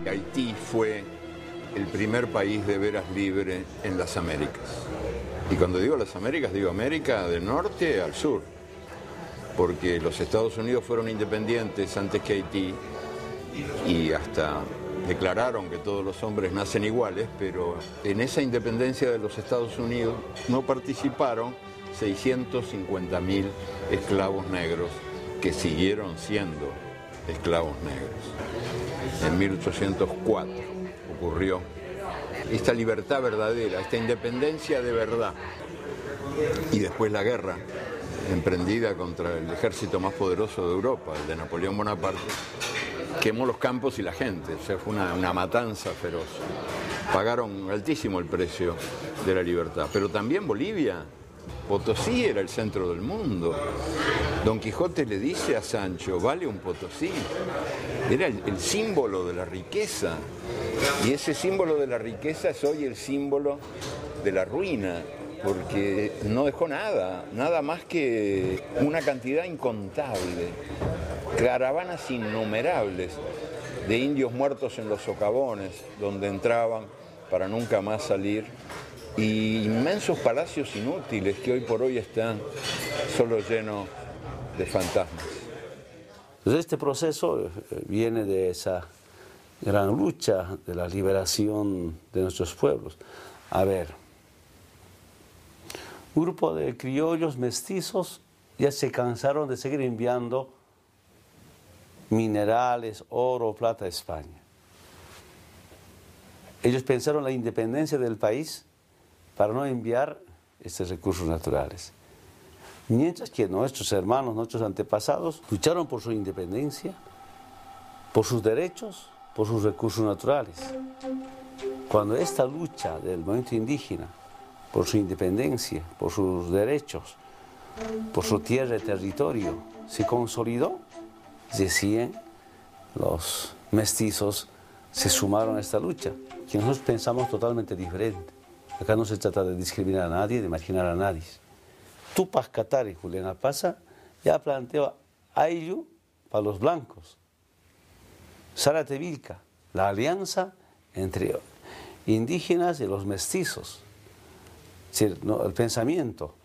Haití fue el primer país de veras libre en las Américas. Y cuando digo las Américas, digo América del norte al sur, porque los Estados Unidos fueron independientes antes que Haití y hasta declararon que todos los hombres nacen iguales, pero en esa independencia de los Estados Unidos no participaron 650.000 esclavos negros que siguieron siendo esclavos negros. En 1804 ocurrió esta libertad verdadera, esta independencia de verdad. Y después la guerra emprendida contra el ejército más poderoso de Europa, el de Napoleón Bonaparte, quemó los campos y la gente, o sea, fue una matanza feroz. Pagaron altísimo el precio de la libertad. Pero también Bolivia, Potosí era el centro del mundo. Don Quijote le dice a Sancho, vale un Potosí. Era el símbolo de la riqueza. Y ese símbolo de la riqueza es hoy el símbolo de la ruina, porque no dejó nada más que una cantidad incontable, caravanas innumerables de indios muertos en los socavones, donde entraban para nunca más salir, y inmensos palacios inútiles que hoy por hoy están solo llenos de fantasmas. Entonces este proceso viene de esa gran lucha de la liberación de nuestros pueblos. A ver, un grupo de criollos mestizos ya se cansaron de seguir enviando minerales, oro, plata a España. Ellos pensaron la independencia del país para no enviar estos recursos naturales. Mientras que nuestros hermanos, nuestros antepasados, lucharon por su independencia, por sus derechos, por sus recursos naturales. Cuando esta lucha del movimiento indígena, por su independencia, por sus derechos, por su tierra y territorio, se consolidó, decían los mestizos, se sumaron a esta lucha, que nosotros pensamos totalmente diferente. Acá no se trata de discriminar a nadie, de marginar a nadie. Tupac Katari, Julián Alpaza, ya planteó Ayllu para los blancos. Zárate Vilca, la alianza entre indígenas y los mestizos. Es decir, no, el pensamiento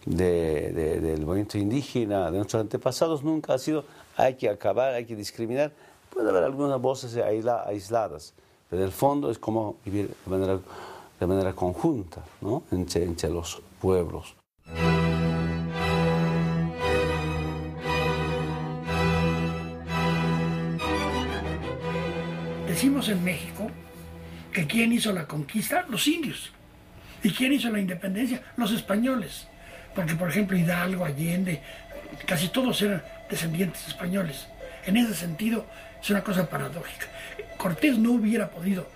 del movimiento indígena de nuestros antepasados nunca ha sido hay que acabar, hay que discriminar. Puede haber algunas voces aisladas, pero en el fondo es como vivir de manera conjunta, ¿no? entre los pueblos. Decimos en México que ¿quién hizo la conquista? Los indios. ¿Y quién hizo la independencia? Los españoles. Porque, por ejemplo, Hidalgo, Allende, casi todos eran descendientes españoles. En ese sentido, es una cosa paradójica. Cortés no hubiera podido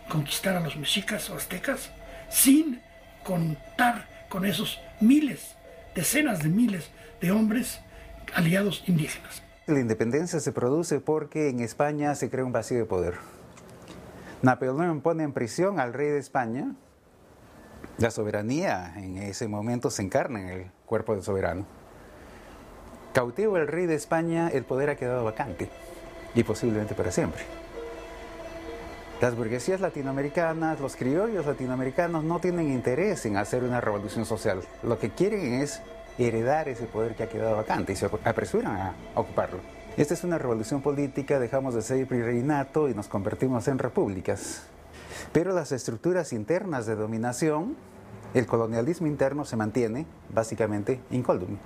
conquistar a los mexicas o aztecas sin contar con esos miles, decenas de miles de hombres aliados indígenas. La independencia se produce porque en España se crea un vacío de poder. Napoleón pone en prisión al rey de España. La soberanía en ese momento se encarna en el cuerpo del soberano. Cautivo el rey de España, el poder ha quedado vacante y posiblemente para siempre. Las burguesías latinoamericanas, los criollos latinoamericanos no tienen interés en hacer una revolución social. Lo que quieren es heredar ese poder que ha quedado vacante y se apresuran a ocuparlo. Esta es una revolución política, dejamos de ser virreinato y nos convertimos en repúblicas. Pero las estructuras internas de dominación, el colonialismo interno se mantiene básicamente incólume.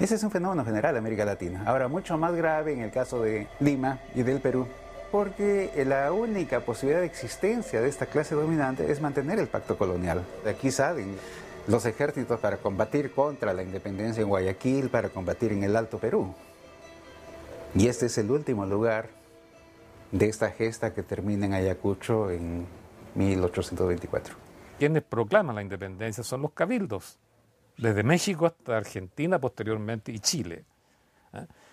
Ese es un fenómeno general en América Latina. Ahora, mucho más grave en el caso de Lima y del Perú, porque la única posibilidad de existencia de esta clase dominante es mantener el pacto colonial. De aquí salen los ejércitos para combatir contra la independencia en Guayaquil, para combatir en el Alto Perú. Y este es el último lugar de esta gesta que termina en Ayacucho en 1824. Quienes proclaman la independencia son los cabildos, desde México hasta Argentina posteriormente y Chile.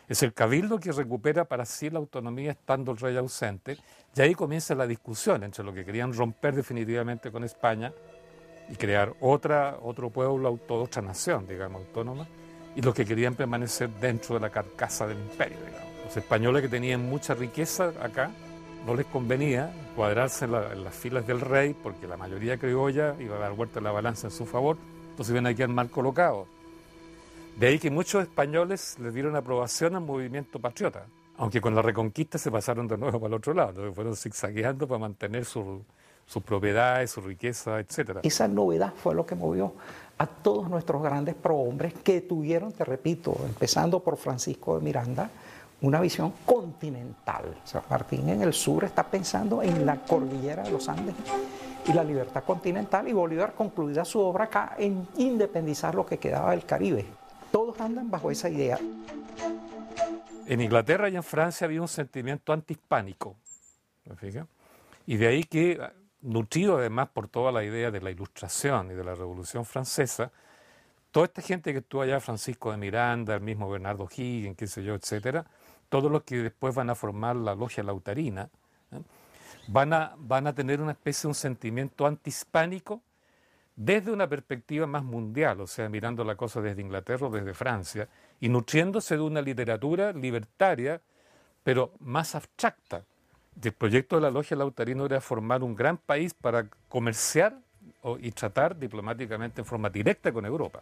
Es el cabildo que recupera para sí la autonomía estando el rey ausente, y ahí comienza la discusión entre lo que querían romper definitivamente con España y crear otro pueblo, otra nación, digamos, autónoma, y los que querían permanecer dentro de la carcasa del imperio, digamos. Los españoles, que tenían mucha riqueza acá, no les convenía cuadrarse en las filas del rey, porque la mayoría criolla iba a dar vuelta la balanza en su favor, entonces iban a quedar mal colocados. De ahí que muchos españoles le dieron aprobación al movimiento patriota, aunque con la Reconquista se pasaron de nuevo para el otro lado, entonces fueron zigzagueando para mantener sus propiedades, su riqueza, etc. Esa novedad fue lo que movió a todos nuestros grandes prohombres que tuvieron, te repito, empezando por Francisco de Miranda, una visión continental. San Martín en el sur está pensando en la cordillera de los Andes y la libertad continental, y Bolívar concluida su obra acá en independizar lo que quedaba del Caribe. Todos andan bajo esa idea. En Inglaterra y en Francia había un sentimiento antihispánico, ¿me fijas? Y de ahí que, nutrido además por toda la idea de la Ilustración y de la Revolución Francesa, toda esta gente que estuvo allá, Francisco de Miranda, el mismo Bernardo Higgins, qué sé yo, etcétera, todos los que después van a formar la logia lautarina, van a tener una especie de un sentimiento antihispánico desde una perspectiva más mundial, o sea, mirando la cosa desde Inglaterra o desde Francia, y nutriéndose de una literatura libertaria, pero más abstracta. El proyecto de la logia lautarina era formar un gran país para comerciar y tratar diplomáticamente en forma directa con Europa.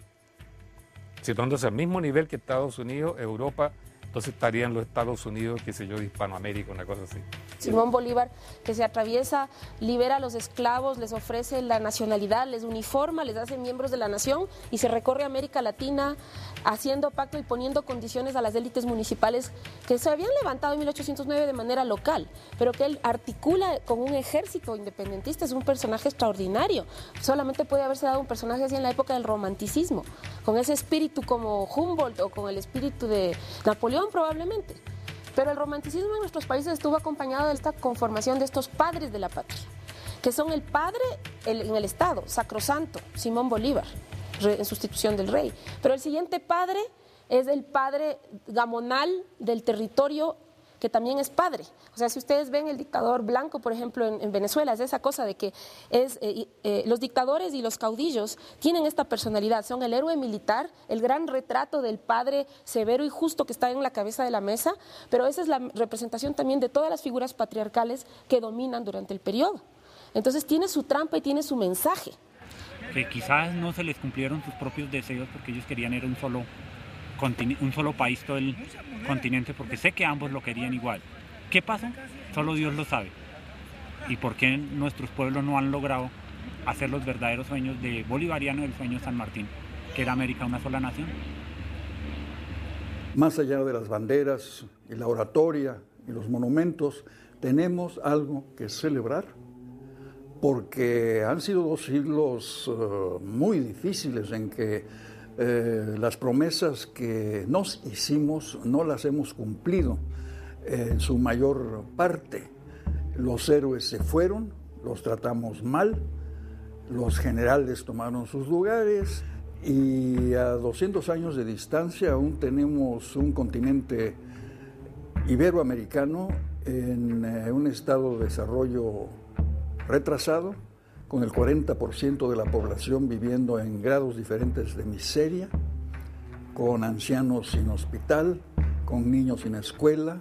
Situándose al mismo nivel que Estados Unidos, Europa, entonces estarían los Estados Unidos, qué sé yo, de Hispanoamérica, una cosa así. Simón Bolívar, que se atraviesa, libera a los esclavos, les ofrece la nacionalidad, les uniforma, les hace miembros de la nación y se recorre América Latina haciendo pacto y poniendo condiciones a las élites municipales que se habían levantado en 1809 de manera local, pero que él articula con un ejército independentista. Es un personaje extraordinario. Solamente puede haberse dado un personaje así en la época del romanticismo, con ese espíritu como Humboldt o con el espíritu de Napoleón probablemente. Pero el romanticismo en nuestros países estuvo acompañado de esta conformación de estos padres de la patria, que son el padre en el Estado, sacrosanto, Simón Bolívar, en sustitución del rey. Pero el siguiente padre es el padre gamonal del territorio, que también es padre. O sea, si ustedes ven el dictador Blanco, por ejemplo, en Venezuela, es esa cosa de que los dictadores y los caudillos tienen esta personalidad, son el héroe militar, el gran retrato del padre severo y justo que está en la cabeza de la mesa, pero esa es la representación también de todas las figuras patriarcales que dominan durante el periodo. Entonces tiene su trampa y tiene su mensaje. Que quizás no se les cumplieron sus propios deseos porque ellos querían era un solo país, todo el continente, porque sé que ambos lo querían igual. ¿Qué pasó? Solo Dios lo sabe. ¿Y por qué nuestros pueblos no han logrado hacer los verdaderos sueños de bolivariano, el sueño de San Martín, que era América una sola nación? Más allá de las banderas y la oratoria y los monumentos, tenemos algo que celebrar, porque han sido 2 siglos muy difíciles en que las promesas que nos hicimos no las hemos cumplido en su mayor parte. Los héroes se fueron, los tratamos mal, los generales tomaron sus lugares y a 200 años de distancia aún tenemos un continente iberoamericano en un estado de desarrollo retrasado, con el 40% de la población viviendo en grados diferentes de miseria, con ancianos sin hospital, con niños sin escuela,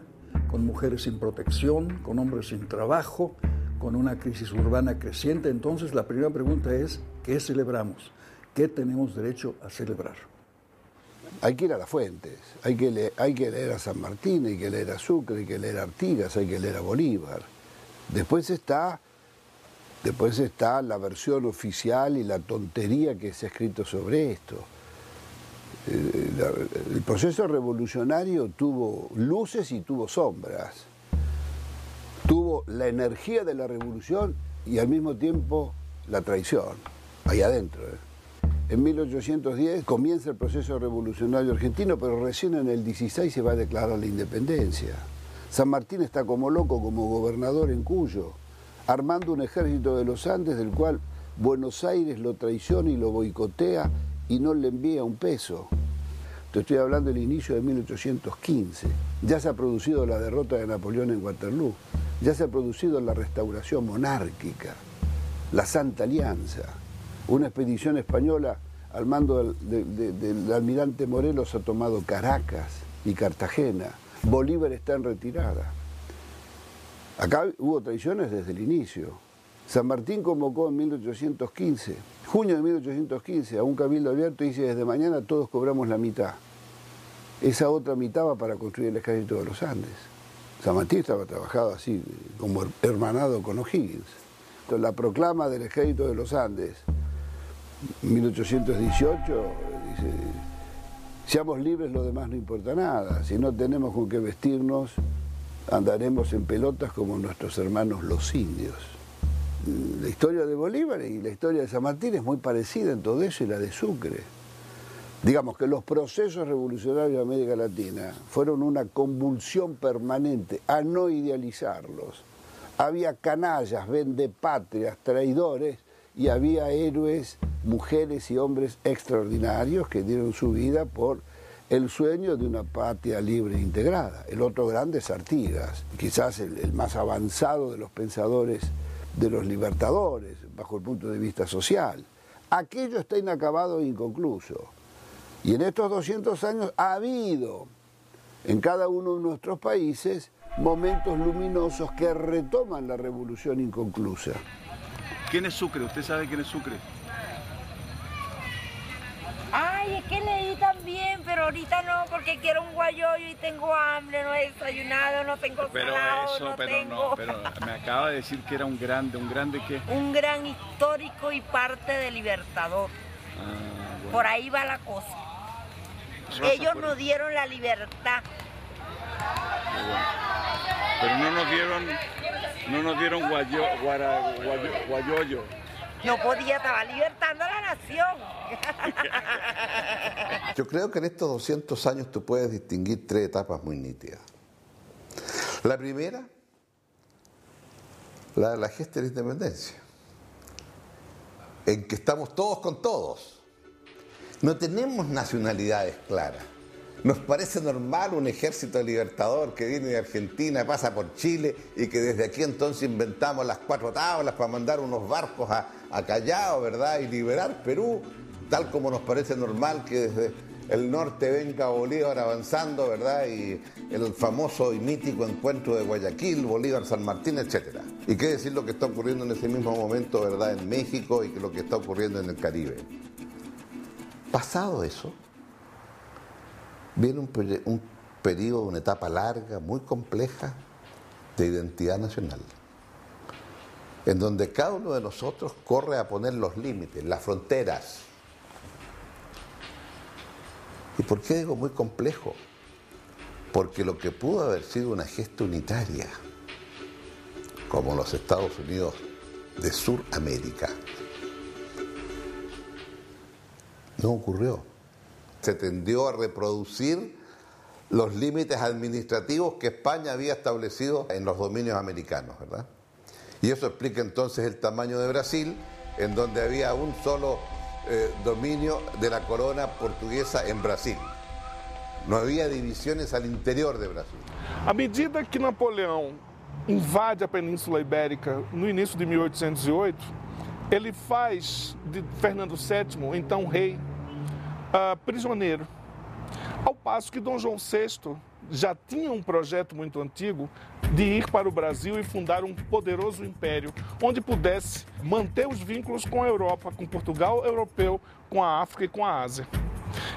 con mujeres sin protección, con hombres sin trabajo, con una crisis urbana creciente. Entonces la primera pregunta es, ¿qué celebramos? ¿Qué tenemos derecho a celebrar? Hay que ir a las fuentes, hay que leer a San Martín, hay que leer a Sucre, hay que leer a Artigas, hay que leer a Bolívar. Después está la versión oficial y la tontería que se ha escrito sobre esto. El proceso revolucionario tuvo luces y tuvo sombras. Tuvo la energía de la revolución y al mismo tiempo la traición, ahí adentro. En 1810 comienza el proceso revolucionario argentino, pero recién en el 16 se va a declarar la independencia. San Martín está como loco como gobernador en Cuyo, armando un ejército de los Andes del cual Buenos Aires lo traiciona y lo boicotea y no le envía un peso. Te estoy hablando del inicio de 1815. Ya se ha producido la derrota de Napoleón en Waterloo, ya se ha producido la restauración monárquica, la Santa Alianza. Una expedición española al mando del almirante Morelos ha tomado Caracas y Cartagena. Bolívar está en retirada. Acá hubo traiciones desde el inicio. San Martín convocó en 1815, junio de 1815, a un cabildo abierto y dice: desde mañana todos cobramos la mitad. Esa otra mitad va para construir el ejército de los Andes. San Martín estaba trabajado así, como hermanado con O'Higgins. Entonces, la proclama del ejército de los Andes, 1818, dice: seamos libres, lo demás no importa nada. Si no tenemos con qué vestirnos, andaremos en pelotas como nuestros hermanos los indios. La historia de Bolívar y la historia de San Martín es muy parecida en todo eso, y la de Sucre. Digamos que los procesos revolucionarios de América Latina fueron una convulsión permanente a no idealizarlos. Había canallas, vendepatrias, traidores, y había héroes, mujeres y hombres extraordinarios que dieron su vida por el sueño de una patria libre e integrada. El otro grande es Artigas, quizás el más avanzado de los pensadores de los libertadores, bajo el punto de vista social. Aquello está inacabado e inconcluso. Y en estos 200 años ha habido en cada uno de nuestros países momentos luminosos que retoman la revolución inconclusa. ¿Quién es Sucre? ¿Usted sabe quién es Sucre? Ay, es que leí también, pero ahorita no, porque quiero un guayoyo y tengo hambre, no he desayunado, no tengo salado, pero me acaba de decir que era un grande ¿qué? Un gran histórico y parte de libertador. Bueno. Por ahí va la cosa. Ellos nos dieron la libertad. Pero no nos dieron guayoyo. No podía, estaba libertando a la nación. Yo creo que en estos 200 años tú puedes distinguir tres etapas muy nítidas. La primera, la de la gesta de la independencia, en que estamos todos con todos. No tenemos nacionalidades claras. Nos parece normal un ejército libertador que viene de Argentina, pasa por Chile y que desde aquí entonces inventamos las 4 tablas para mandar unos barcos a Callao, ¿verdad? Y liberar Perú, tal como nos parece normal que desde el norte venga Bolívar avanzando, ¿verdad? Y el famoso y mítico encuentro de Guayaquil, Bolívar-San Martín, etc. Y qué decir lo que está ocurriendo en ese mismo momento, ¿verdad? En México y lo que está ocurriendo en el Caribe. Pasado eso, viene un periodo, una etapa larga, muy compleja de identidad nacional, en donde cada uno de nosotros corre a poner los límites, las fronteras. ¿Y por qué digo muy complejo? Porque lo que pudo haber sido una gesta unitaria, como los Estados Unidos de Sudamérica, no ocurrió. Se tendió a reproducir los límites administrativos que España había establecido en los dominios americanos, ¿verdad? Y eso explica entonces el tamaño de Brasil, en donde había un solo dominio de la corona portuguesa en Brasil. No había divisiones al interior de Brasil. À medida que Napoleão invade a Península Ibérica no início de 1808, ele faz de Fernando VII, então rei, prisioneiro. Ao passo que Dom João VI já tinha um projeto muito antigo de ir para o Brasil e fundar um poderoso império, onde pudesse manter os vínculos com a Europa, com Portugal europeu, com a África e com a Ásia.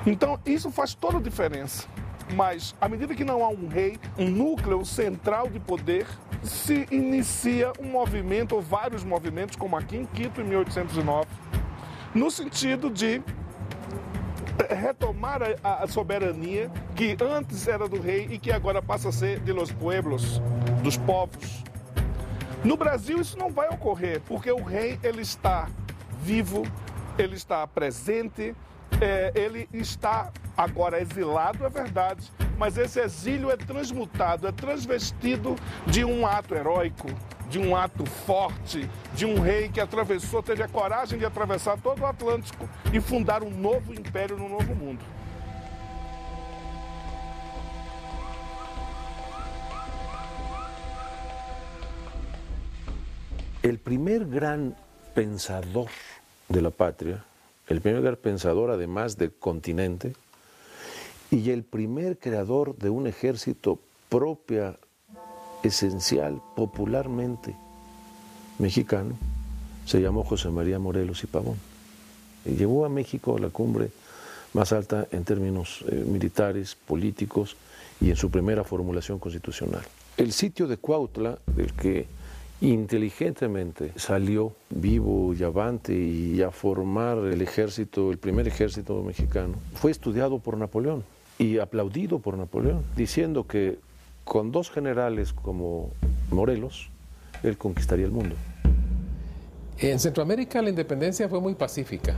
Então, isso faz toda a diferença. Mas, à medida que não há um rei, um núcleo central de poder, se inicia um movimento, ou vários movimentos, como aqui em Quito, em 1809, no sentido de retomar a soberania que antes era do rei e que agora passa a ser de los pueblos, dos povos. No Brasil isso não vai ocorrer, porque o rei ele está vivo, ele está presente, ele está agora exilado, é verdade, mas esse exílio é transmutado, é transvestido de um ato heróico, de um ato forte, de um rei que atravessou, teve a coragem de atravessar todo o Atlântico e fundar um novo império no Novo Mundo. El primer gran pensador de la patria, el primer gran pensador además del continente, y el primer creador de un ejército esencial, popularmente mexicano, se llamó José María Morelos y Pavón. Y llegó a México a la cumbre más alta en términos militares, políticos y en su primera formulación constitucional. El sitio de Cuautla, del que inteligentemente salió vivo y avante y a formar el ejército, el primer ejército mexicano, fue estudiado por Napoleón y aplaudido por Napoleón, diciendo que con 2 generales como Morelos, él conquistaría el mundo. En Centroamérica la independencia fue muy pacífica.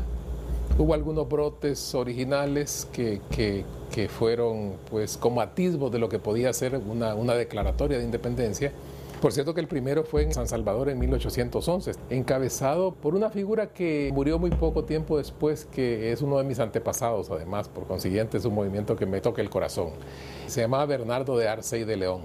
Hubo algunos brotes originales que fueron pues como atisbos de lo que podía ser una declaratoria de independencia. Por cierto que el primero fue en San Salvador en 1811, encabezado por una figura que murió muy poco tiempo después, que es uno de mis antepasados además, por consiguiente es un movimiento que me toca el corazón. Se llamaba Bernardo de Arce y de León.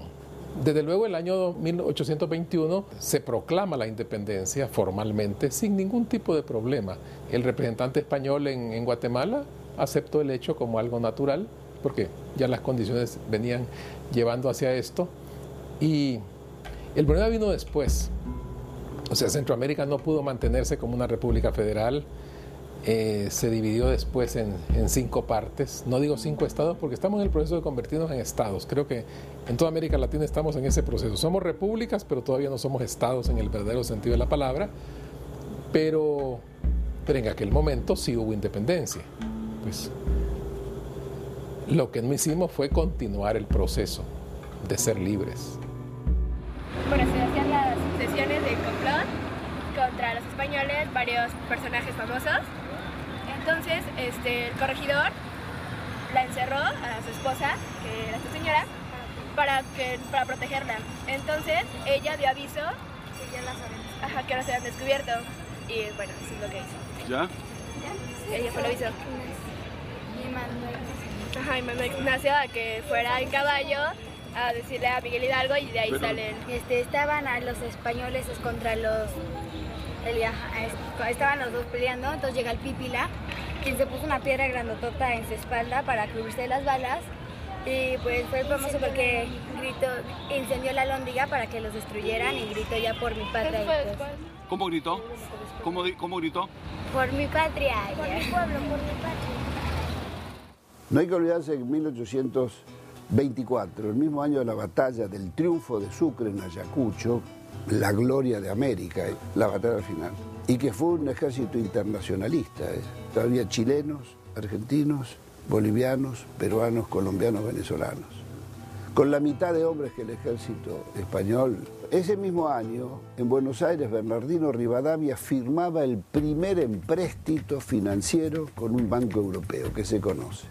Desde luego el año 1821 se proclama la independencia formalmente sin ningún tipo de problema. El representante español en Guatemala aceptó el hecho como algo natural, porque ya las condiciones venían llevando hacia esto. Y el problema vino después. O sea, Centroamérica no pudo mantenerse como una república federal. Se dividió después en 5 partes. No digo 5 estados porque estamos en el proceso de convertirnos en estados. Creo que en toda América Latina estamos en ese proceso. Somos repúblicas, pero todavía no somos estados en el verdadero sentido de la palabra. Pero en aquel momento sí hubo independencia. Pues lo que no hicimos fue continuar el proceso de ser libres. Bueno, se hacían las sesiones de complot contra los españoles, varios personajes famosos. Entonces, el corregidor la encerró a su esposa, que era esta señora, para protegerla. Entonces, ella dio aviso que no se habían descubierto. Y bueno, eso es lo que hizo. ¿Ya? Ella fue lo aviso. Y mandó a Ignacio a que fuera en caballo a decirle a Miguel Hidalgo y de ahí salen. Estaban a los españoles contra los... estaban los dos peleando, entonces llega el Pípila, quien se puso una piedra grandotota en su espalda para cubrirse de las balas, y pues fue famoso porque incendió la Alhóndiga para que los destruyeran y gritó ya por mi patria. ¿Cómo gritó? ¿Cómo gritó? Por mi patria. Por mi pueblo, por mi patria. No hay que olvidarse que en 1824, el mismo año de la batalla del triunfo de Sucre en Ayacucho, la gloria de América, la batalla final, y que fue un ejército internacionalista. Había chilenos, argentinos, bolivianos, peruanos, colombianos, venezolanos, con la mitad de hombres que el ejército español. Ese mismo año, en Buenos Aires, Bernardino Rivadavia firmaba el primer empréstito financiero con un banco europeo que se conoce.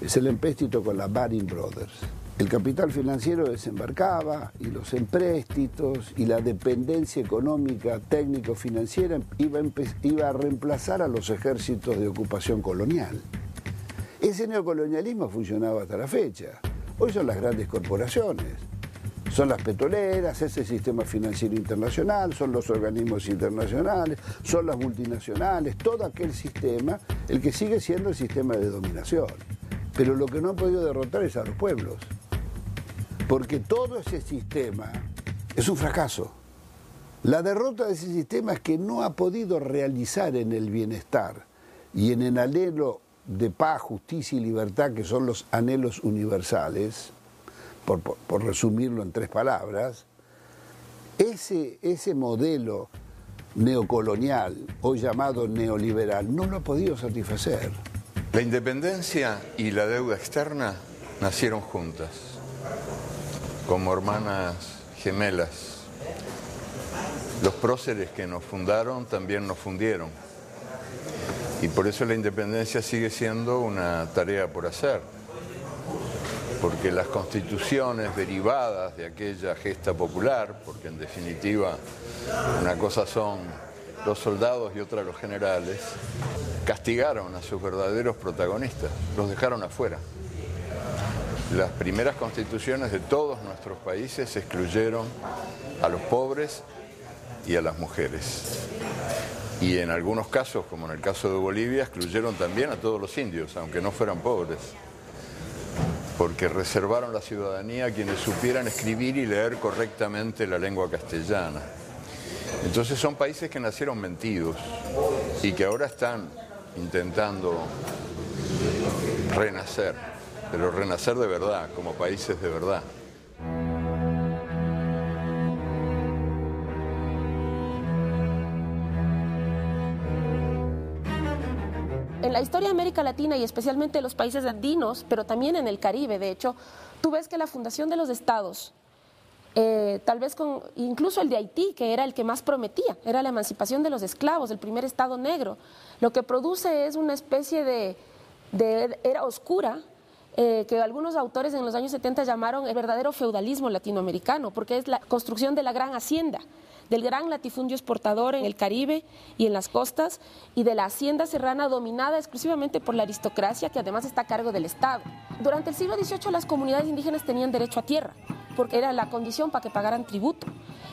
Es el empréstito con la Baring Brothers. El capital financiero desembarcaba y los empréstitos y la dependencia económica, técnico-financiera iba a reemplazar a los ejércitos de ocupación colonial. Ese neocolonialismo funcionaba hasta la fecha. Hoy son las grandes corporaciones, son las petroleras, ese sistema financiero internacional, son los organismos internacionales, son las multinacionales, todo aquel sistema, el que sigue siendo el sistema de dominación. Pero lo que no han podido derrotar es a los pueblos. Porque todo ese sistema es un fracaso. La derrota de ese sistema es que no ha podido realizar en el bienestar y en el anhelo de paz, justicia y libertad, que son los anhelos universales, por resumirlo en 3 palabras, ese modelo neocolonial, hoy llamado neoliberal, no lo ha podido satisfacer. La independencia y la deuda externa nacieron juntas, como hermanas gemelas. Los próceres que nos fundaron también nos fundieron. Y por eso la independencia sigue siendo una tarea por hacer. Porque las constituciones derivadas de aquella gesta popular, porque en definitiva una cosa son los soldados y otra los generales, castigaron a sus verdaderos protagonistas, los dejaron afuera. Las primeras constituciones de todos nuestros países excluyeron a los pobres y a las mujeres. Y en algunos casos, como en el caso de Bolivia, excluyeron también a todos los indios, aunque no fueran pobres. porque reservaron la ciudadanía a quienes supieran escribir y leer correctamente la lengua castellana. Entonces son países que nacieron mentidos y que ahora están intentando renacer, pero renacer de verdad, como países de verdad. En la historia de América Latina y especialmente de los países andinos, pero también en el Caribe, de hecho, tú ves que la fundación de los estados, tal vez con incluso el de Haití, que era el que más prometía, era la emancipación de los esclavos, el primer estado negro, lo que produce es una especie de era oscura, que algunos autores en los años 70 llamaron el verdadero feudalismo latinoamericano, porque es la construcción de la gran hacienda, del gran latifundio exportador en el Caribe y en las costas, y de la hacienda serrana dominada exclusivamente por la aristocracia, que además está a cargo del Estado. Durante el siglo XVIII las comunidades indígenas tenían derecho a tierra, porque era la condición para que pagaran tributo.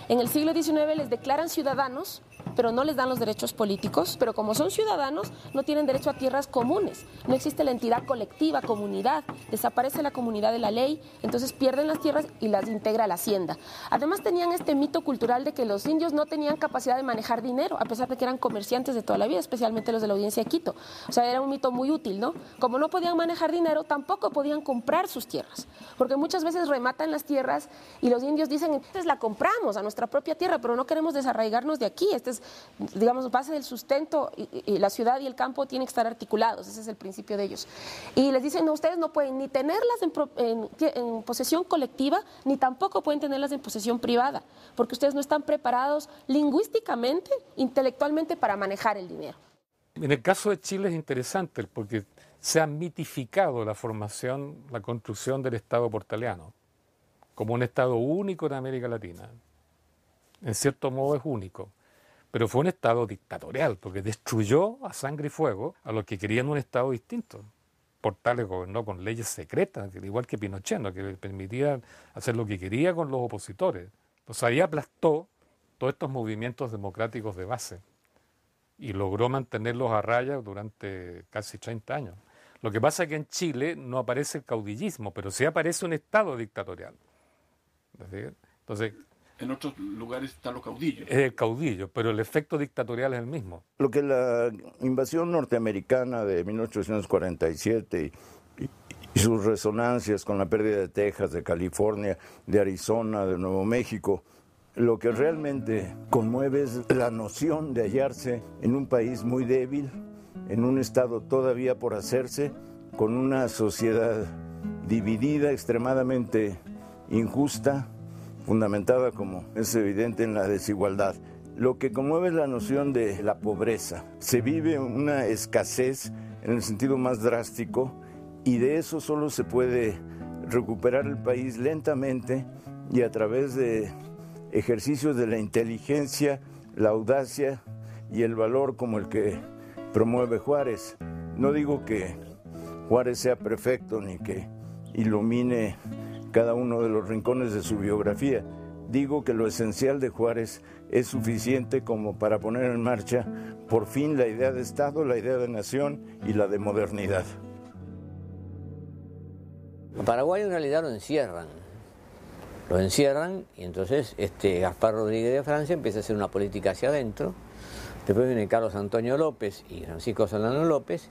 En el siglo XIX les declaran ciudadanos, pero no les dan los derechos políticos, pero como son ciudadanos no tienen derecho a tierras comunes, no existe la entidad colectiva, comunidad, desaparece la comunidad de la ley, entonces pierden las tierras y las integra la hacienda. Además tenían este mito cultural de que los indios no tenían capacidad de manejar dinero, a pesar de que eran comerciantes de toda la vida, especialmente los de la audiencia de Quito. O sea, era un mito muy útil, ¿no? Como no podían manejar dinero, tampoco podían comprar sus tierras, porque muchas veces rematan las tierras y los indios dicen, entonces la compramos a nuestra propia tierra, pero no queremos desarraigarnos de aquí, este es, digamos, base del sustento, y la ciudad y el campo tienen que estar articulados, ese es el principio de ellos. Y les dicen, no, ustedes no pueden ni tenerlas en posesión colectiva, ni tampoco pueden tenerlas en posesión privada, porque ustedes no están preparados lingüísticamente, intelectualmente para manejar el dinero. En el caso de Chile es interesante porque se ha mitificado la formación, la construcción del Estado portaliano como un Estado único en América Latina. En cierto modo es único, pero fue un Estado dictatorial porque destruyó a sangre y fuego a los que querían un Estado distinto. Portales gobernó con leyes secretas, igual que Pinochet, ¿no? Que le permitían hacer lo que quería con los opositores. Entonces ahí aplastó todos estos movimientos democráticos de base y logró mantenerlos a raya durante casi 30 años. Lo que pasa es que en Chile no aparece el caudillismo, pero sí aparece un Estado dictatorial. Entonces, en otros lugares están los caudillos. Es el caudillo, pero el efecto dictatorial es el mismo. Lo que la invasión norteamericana de 1847 y sus resonancias con la pérdida de Texas, de California, de Arizona, de Nuevo México, lo que realmente conmueve es la noción de hallarse en un país muy débil, en un estado todavía por hacerse, con una sociedad dividida, extremadamente injusta, fundamentada, como es evidente, en la desigualdad. Lo que conmueve es la noción de la pobreza. Se vive una escasez en el sentido más drástico y de eso solo se puede recuperar el país lentamente y a través de ejercicios de la inteligencia, la audacia y el valor como el que promueve Juárez. No digo que Juárez sea perfecto ni que ilumine cada uno de los rincones de su biografía. Digo que lo esencial de Juárez es suficiente como para poner en marcha por fin la idea de Estado, la idea de nación y la de modernidad. A Paraguay en realidad lo encierran y entonces Gaspar Rodríguez de Francia empieza a hacer una política hacia adentro. Después viene Carlos Antonio López y Francisco Solano López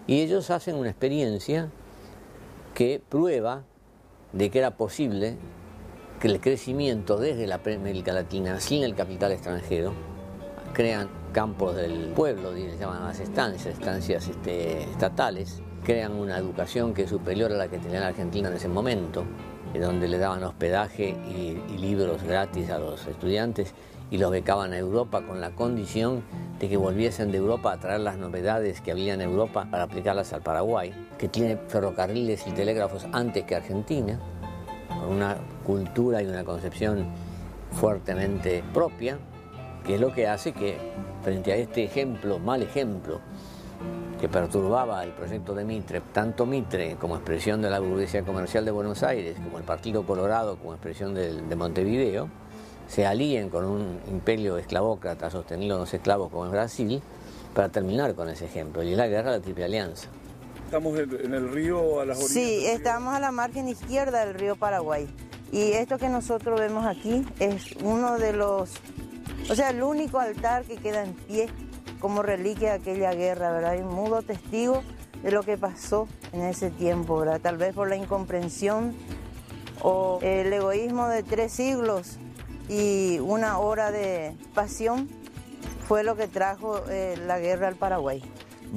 y ellos hacen una experiencia que prueba de que era posible que el crecimiento desde la América Latina sin el capital extranjero, crean campos del pueblo, se llaman las estancias estatales, crean una educación que es superior a la que tenía la Argentina en ese momento, donde le daban hospedaje y libros gratis a los estudiantes y los becaban a Europa con la condición de que volviesen de Europa a traer las novedades que había en Europa para aplicarlas al Paraguay, que tiene ferrocarriles y telégrafos antes que Argentina, con una cultura y una concepción fuertemente propia, que es lo que hace que, frente a este mal ejemplo, que perturbaba el proyecto de Mitre, tanto Mitre como expresión de la burguesía comercial de Buenos Aires, como el Partido Colorado como expresión de Montevideo, se alíen con un imperio esclavócrata sostenido en los esclavos como en Brasil, para terminar con ese ejemplo, y es la guerra de la Triple Alianza. estamos en el río a las orillas. Sí, estamos a la margen izquierda del río Paraguay. Y esto que nosotros vemos aquí es uno de los, o sea, el único altar que queda en pie como reliquia de aquella guerra, ¿verdad? Hay un mudo testigo de lo que pasó en ese tiempo, ¿verdad? Tal vez por la incomprensión o el egoísmo de 3 siglos y una hora de pasión fue lo que trajo la guerra al Paraguay.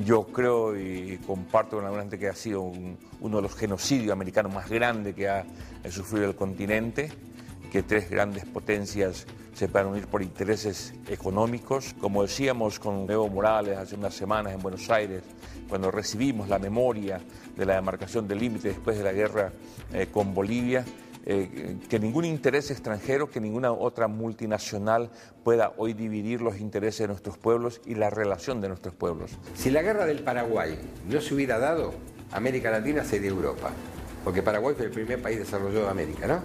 Yo creo y comparto con alguna gente que ha sido uno de los genocidios americanos más grandes que ha sufrido el continente, que 3 grandes potencias se puedan unir por intereses económicos. Como decíamos con Evo Morales hace unas semanas en Buenos Aires, cuando recibimos la memoria de la demarcación del límite después de la guerra con Bolivia, que ningún interés extranjero, que ninguna otra multinacional pueda hoy dividir los intereses de nuestros pueblos y la relación de nuestros pueblos. Si la guerra del Paraguay no se hubiera dado, América Latina sería Europa, porque Paraguay fue el primer país desarrollado de América, ¿no?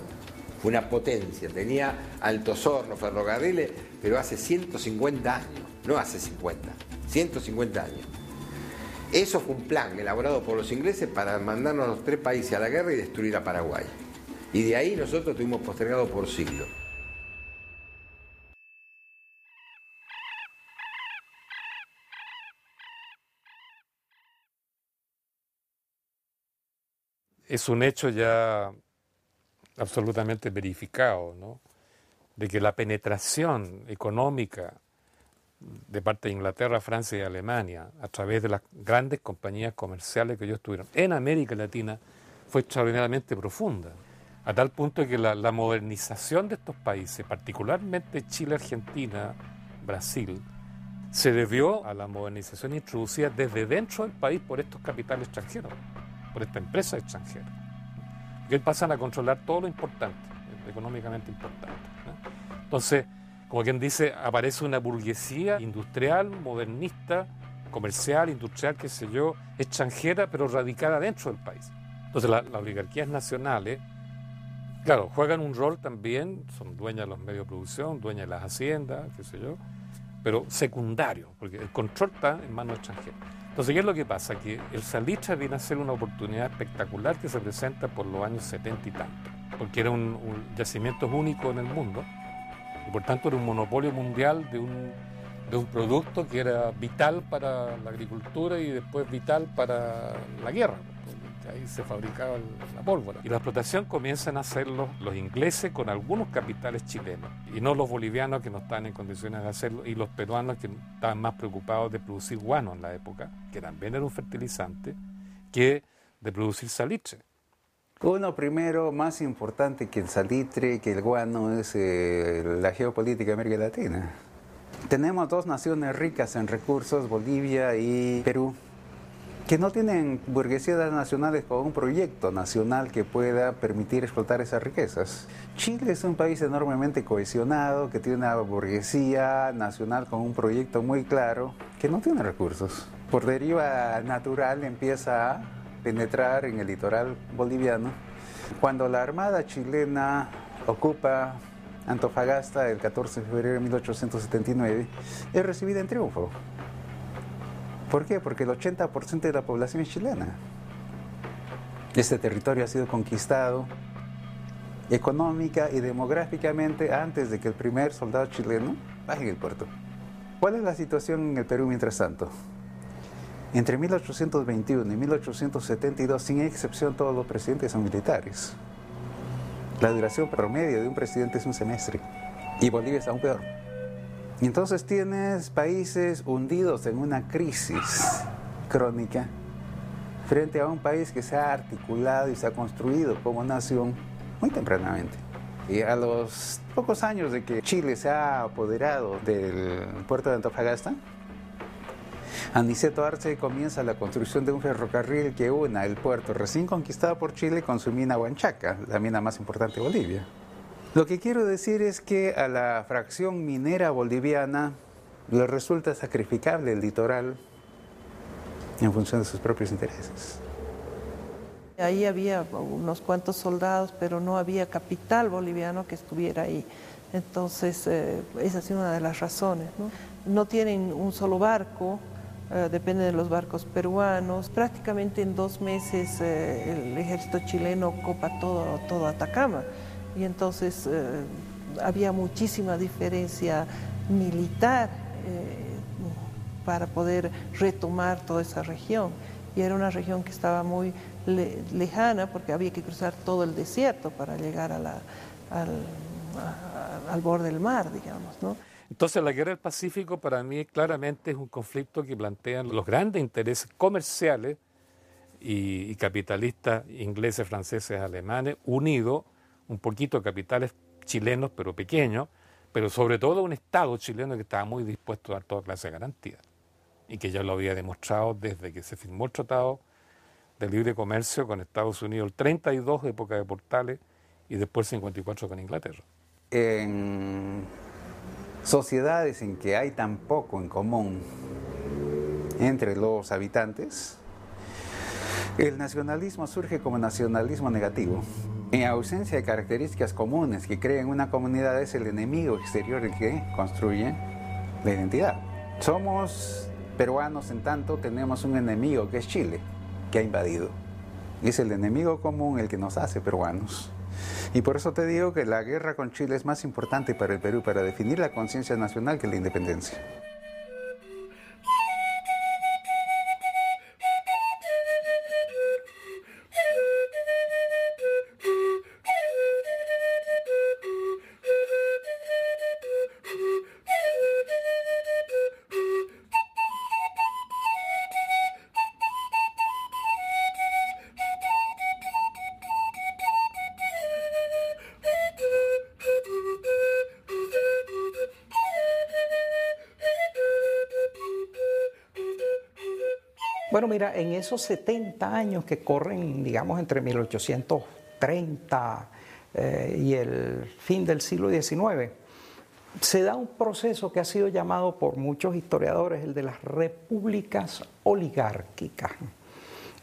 Fue una potencia, tenía altos hornos, ferrocarriles, pero hace 150 años, no hace 50, 150 años. Eso fue un plan elaborado por los ingleses para mandarnos a los 3 países a la guerra y destruir a Paraguay. Y de ahí nosotros estuvimos postergados por siglos. Es un hecho ya absolutamente verificado, ¿no?, de que la penetración económica de parte de Inglaterra, Francia y Alemania a través de las grandes compañías comerciales que ellos tuvieron en América Latina fue extraordinariamente profunda, a tal punto que la modernización de estos países, particularmente Chile, Argentina, Brasil, se debió a la modernización introducida desde dentro del país por estos capitales extranjeros, por esta empresa extranjera. Que pasan a controlar todo lo importante, económicamente importante, ¿no? Entonces, como quien dice, aparece una burguesía industrial, modernista, comercial, industrial, qué sé yo, extranjera, pero radicada dentro del país. Entonces, las oligarquías nacionales, claro, juegan un rol también, son dueñas de los medios de producción, dueñas de las haciendas, qué sé yo, pero secundario, porque el control está en manos extranjeras. Entonces, ¿qué es lo que pasa? Que el salitre viene a ser una oportunidad espectacular que se presenta por los años 70 y tanto, porque era un yacimiento único en el mundo, y por tanto era un monopolio mundial de un producto que era vital para la agricultura y después vital para la guerra. Ahí se fabricaba la pólvora. Y la explotación comienzan a hacerlo los ingleses con algunos capitales chilenos, y no los bolivianos, que no estaban en condiciones de hacerlo, y los peruanos, que estaban más preocupados de producir guano en la época, que también era un fertilizante, que de producir salitre. Uno primero, más importante que el salitre, que el guano, es la geopolítica de América Latina. Tenemos 2 naciones ricas en recursos, Bolivia y Perú, que no tienen burguesías nacionales con un proyecto nacional que pueda permitir explotar esas riquezas. Chile es un país enormemente cohesionado, que tiene una burguesía nacional con un proyecto muy claro, que no tiene recursos. Por deriva natural empieza a penetrar en el litoral boliviano. Cuando la Armada chilena ocupa Antofagasta el 14 de febrero de 1879, es recibida en triunfo. ¿Por qué? Porque el 80% de la población es chilena. Este territorio ha sido conquistado económica y demográficamente antes de que el primer soldado chileno baje en el puerto. ¿Cuál es la situación en el Perú mientras tanto? Entre 1821 y 1872, sin excepción, todos los presidentes son militares. La duración promedio de un presidente es un semestre. Y Bolivia es aún peor. Y entonces tienes países hundidos en una crisis crónica frente a un país que se ha articulado y se ha construido como nación muy tempranamente. Y a los pocos años de que Chile se ha apoderado del puerto de Antofagasta, Aniceto Arce comienza la construcción de un ferrocarril que una el puerto recién conquistado por Chile con su mina Huanchaca, la mina más importante de Bolivia. Lo que quiero decir es que a la fracción minera boliviana le resulta sacrificable el litoral en función de sus propios intereses. Ahí había unos cuantos soldados, pero no había capital boliviano que estuviera ahí. Entonces, esa ha sido una de las razones, ¿no? No tienen un solo barco, dependen de los barcos peruanos. Prácticamente en 2 meses el ejército chileno ocupa todo Atacama y entonces había muchísima diferencia militar para poder retomar toda esa región. Y era una región que estaba muy lejana porque había que cruzar todo el desierto para llegar al borde del mar, digamos, ¿no? Entonces la guerra del Pacífico para mí claramente es un conflicto que plantean los grandes intereses comerciales y capitalistas ingleses, franceses, alemanes, unidos, un poquito de capitales chilenos pero pequeños, pero sobre todo un Estado chileno que estaba muy dispuesto a dar toda clase de garantías y que ya lo había demostrado desde que se firmó el Tratado de Libre Comercio con Estados Unidos, el 32 de época de Portales y después el 54 con Inglaterra. En sociedades en que hay tan poco en común entre los habitantes, el nacionalismo surge como nacionalismo negativo. En ausencia de características comunes que creen una comunidad, es el enemigo exterior el que construye la identidad. Somos peruanos, en tanto tenemos un enemigo que es Chile, que ha invadido. Es el enemigo común el que nos hace peruanos. Y por eso te digo que la guerra con Chile es más importante para el Perú, para definir la conciencia nacional, que la independencia. Bueno, mira, en esos 70 años que corren, digamos, entre 1830 y el fin del siglo XIX, se da un proceso que ha sido llamado por muchos historiadores el de las repúblicas oligárquicas.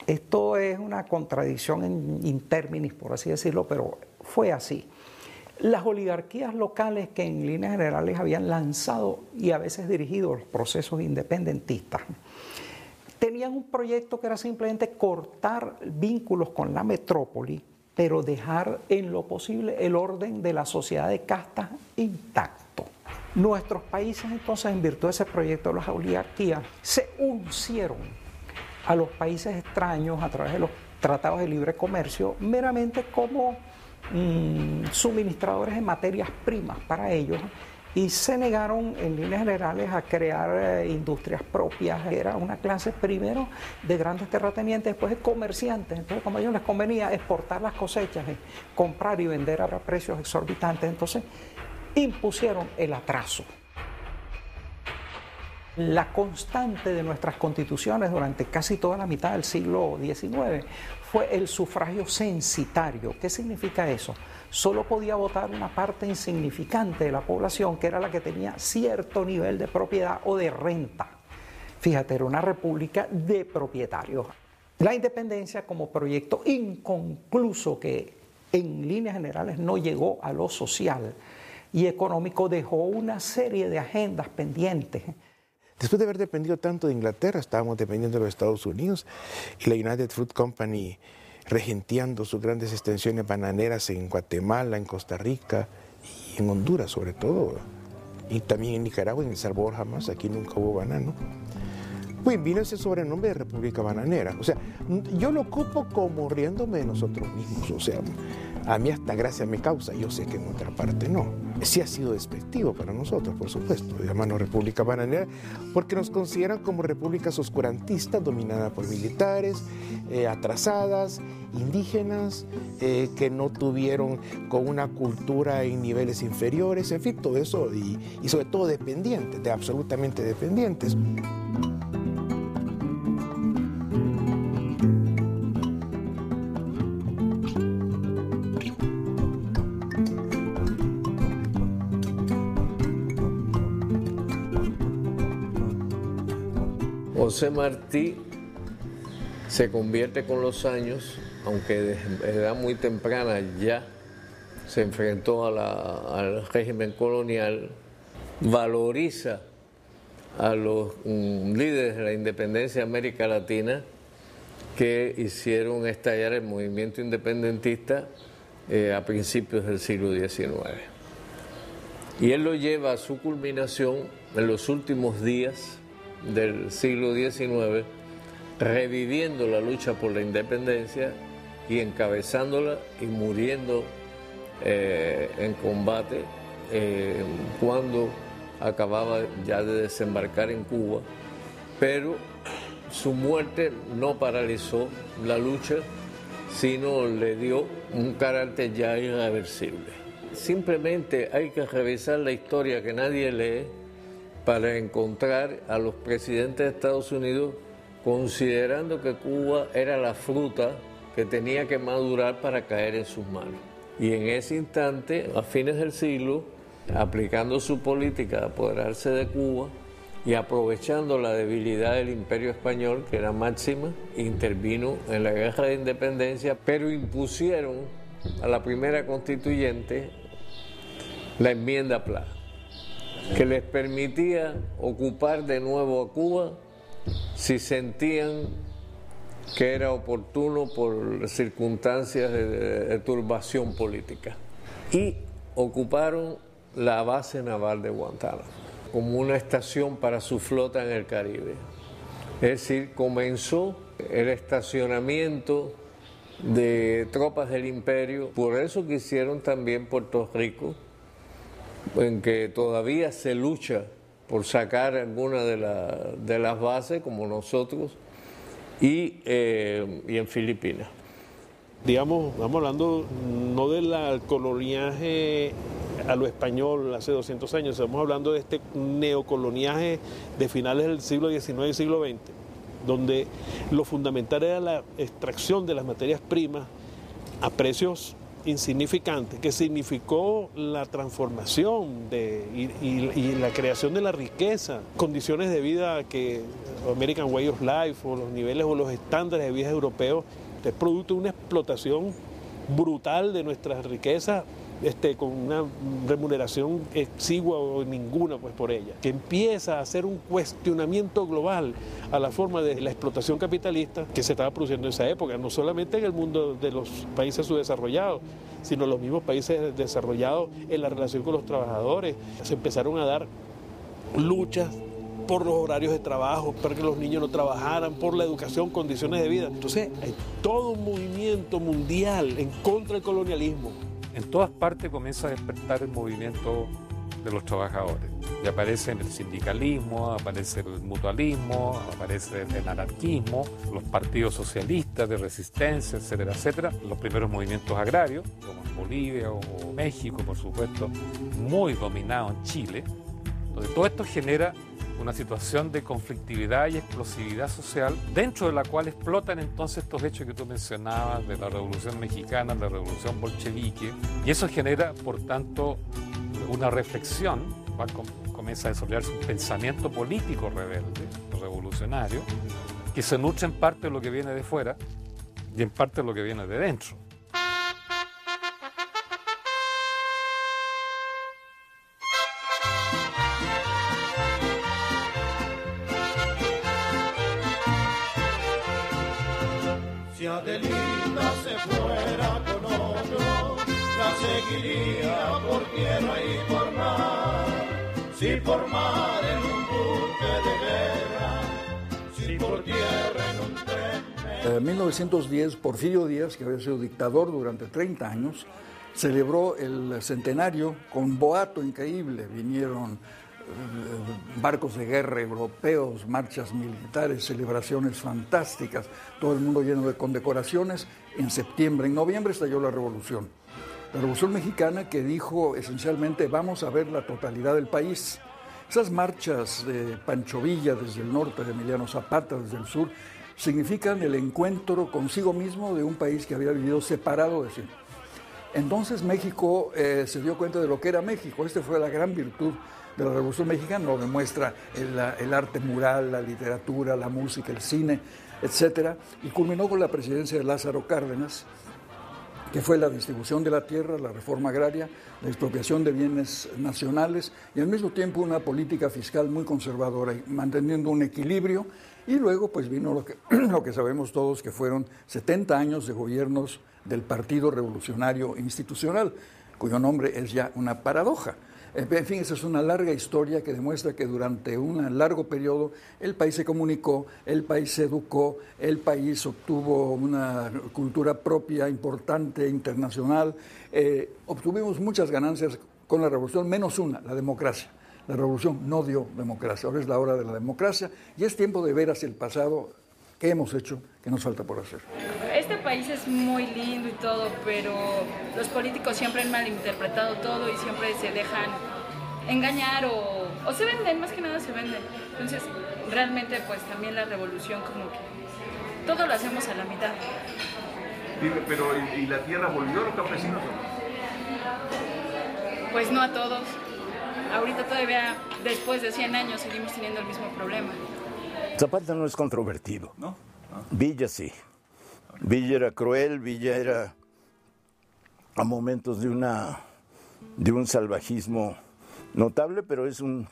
Esto es una contradicción in terminis, por así decirlo, pero fue así. Las oligarquías locales que en líneas generales habían lanzado y a veces dirigido los procesos independentistas, tenían un proyecto que era simplemente cortar vínculos con la metrópoli, pero dejar en lo posible el orden de la sociedad de castas intacto. Nuestros países entonces, en virtud de ese proyecto de las oligarquías, se uncieron a los países extraños a través de los tratados de libre comercio, meramente como suministradores de materias primas para ellos, y se negaron en líneas generales a crear industrias propias. Era una clase primero de grandes terratenientes, después de comerciantes. Entonces, como a ellos les convenía exportar las cosechas, comprar y vender a precios exorbitantes, entonces impusieron el atraso. La constante de nuestras constituciones durante casi toda la mitad del siglo XIX fue el sufragio censitario. ¿Qué significa eso? Solo podía votar una parte insignificante de la población, que era la que tenía cierto nivel de propiedad o de renta. Fíjate, era una república de propietarios. La independencia como proyecto inconcluso que en líneas generales no llegó a lo social y económico, dejó una serie de agendas pendientes. Después de haber dependido tanto de Inglaterra, estábamos dependiendo de los Estados Unidos y la United Fruit Company regenteando sus grandes extensiones bananeras en Guatemala, en Costa Rica y en Honduras sobre todo, y también en Nicaragua, en El Salvador jamás, aquí nunca hubo banano. Pues vino ese sobrenombre de República Bananera. O sea, yo lo ocupo como riéndome de nosotros mismos. O sea, a mí hasta gracia me causa, yo sé que en otra parte no. Sí ha sido despectivo para nosotros, por supuesto, llamarnos República Bananera, porque nos consideran como repúblicas oscurantistas, dominadas por militares, atrasadas, indígenas, que no tuvieron con una cultura en niveles inferiores, en fin, todo eso, y sobre todo dependientes, absolutamente dependientes. José Martí se convierte con los años, aunque de edad muy temprana ya se enfrentó al régimen colonial, valoriza a los líderes de la independencia de América Latina que hicieron estallar el movimiento independentista a principios del siglo XIX. Y él lo lleva a su culminación en los últimos días del siglo XIX, reviviendo la lucha por la independencia y encabezándola y muriendo en combate cuando acababa ya de desembarcar en Cuba, pero su muerte no paralizó la lucha, sino le dio un carácter ya irreversible. Simplemente hay que revisar la historia que nadie lee para encontrar a los presidentes de Estados Unidos considerando que Cuba era la fruta que tenía que madurar para caer en sus manos. Y en ese instante, a fines del siglo, aplicando su política de apoderarse de Cuba y aprovechando la debilidad del Imperio Español, que era máxima, intervino en la guerra de independencia, pero impusieron a la primera constituyente la enmienda Pla, que les permitía ocupar de nuevo a Cuba si sentían que era oportuno por circunstancias de turbación política. Y ocuparon la base naval de Guantánamo como una estación para su flota en el Caribe. Es decir, comenzó el estacionamiento de tropas del imperio. Por eso quisieron también Puerto Rico, en que todavía se lucha por sacar alguna de las bases, como nosotros, y en Filipinas. Digamos, estamos hablando no del coloniaje a lo español hace 200 años, estamos hablando de este neocoloniaje de finales del siglo XIX y siglo XX, donde lo fundamental era la extracción de las materias primas a precios insignificantes, que significó la transformación y la creación de la riqueza, condiciones de vida que American Way of Life o los niveles o los estándares de vida europeos es producto de una explotación brutal de nuestras riquezas, con una remuneración exigua o ninguna pues por ella, que empieza a hacer un cuestionamiento global a la forma de la explotación capitalista que se estaba produciendo en esa época, no solamente en el mundo de los países subdesarrollados, sino los mismos países desarrollados en la relación con los trabajadores. Se empezaron a dar luchas por los horarios de trabajo, para que los niños no trabajaran, por la educación, condiciones de vida. Entonces hay todo un movimiento mundial en contra del colonialismo. En todas partes comienza a despertar el movimiento de los trabajadores. Y aparece el sindicalismo, aparece el mutualismo, aparece el anarquismo, los partidos socialistas de resistencia, etcétera, etcétera. Los primeros movimientos agrarios, como en Bolivia o México, por supuesto, muy dominado en Chile. Entonces, todo esto genera una situación de conflictividad y explosividad social, dentro de la cual explotan entonces estos hechos que tú mencionabas de la Revolución Mexicana, la Revolución Bolchevique, y eso genera, por tanto, una reflexión, comienza a desarrollarse un pensamiento político rebelde, revolucionario, que se nutre en parte de lo que viene de fuera y en parte de lo que viene de dentro. Si Adelita se fuera con otro, la seguiría por tierra y por mar. Si por mar en un buque de guerra, si por tierra en un tren. En 1910, Porfirio Díaz, que había sido dictador durante 30 años, celebró el centenario con boato increíble. Vinieron barcos de guerra europeos, marchas militares, celebraciones fantásticas, todo el mundo lleno de condecoraciones. En septiembre, en noviembre estalló la Revolución Mexicana, que dijo esencialmente vamos a ver la totalidad del país. Esas marchas de Pancho Villa desde el norte, de Emiliano Zapata desde el sur, significan el encuentro consigo mismo de un país que había vivido separado de sí. Entonces México se dio cuenta de lo que era México. Esta fue la gran virtud de la Revolución Mexicana, lo demuestra el arte mural, la literatura, la música, el cine, etc. Y culminó con la presidencia de Lázaro Cárdenas, que fue la distribución de la tierra, la reforma agraria, la expropiación de bienes nacionales y al mismo tiempo una política fiscal muy conservadora, manteniendo un equilibrio. Y luego pues vino lo que sabemos todos, que fueron 70 años de gobiernos del Partido Revolucionario Institucional, cuyo nombre es ya una paradoja. En fin, esa es una larga historia que demuestra que durante un largo periodo el país se comunicó, el país se educó, el país obtuvo una cultura propia importante, internacional. Obtuvimos muchas ganancias con la revolución, menos una, la democracia. La revolución no dio democracia, ahora es la hora de la democracia y es tiempo de ver hacia el pasado qué hemos hecho, qué nos falta por hacer. Este país es muy lindo y todo, pero los políticos siempre han malinterpretado todo y siempre se dejan engañar o se venden, más que nada se venden. Entonces, realmente, pues también la revolución como que todo lo hacemos a la mitad. Pero, ¿y la tierra volvió a los campesinos? Pues no a todos. Ahorita todavía, después de 100 años, seguimos teniendo el mismo problema. Zapata no es controvertido. ¿No? Villa sí. Villa era cruel, Villa era a momentos de un salvajismo notable, pero es un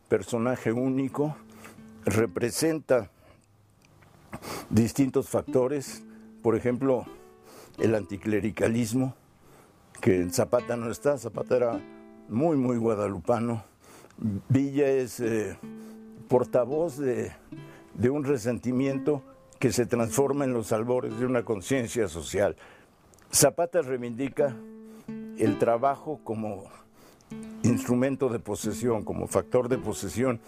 personaje único, representa distintos factores, por ejemplo, el anticlericalismo, que en Zapata no está. Zapata era muy, muy guadalupano. Villa es portavoz de un resentimiento que se transforma en los albores de una conciencia social. Zapata reivindica el trabajo como instrumento de posesión, como factor de posesión,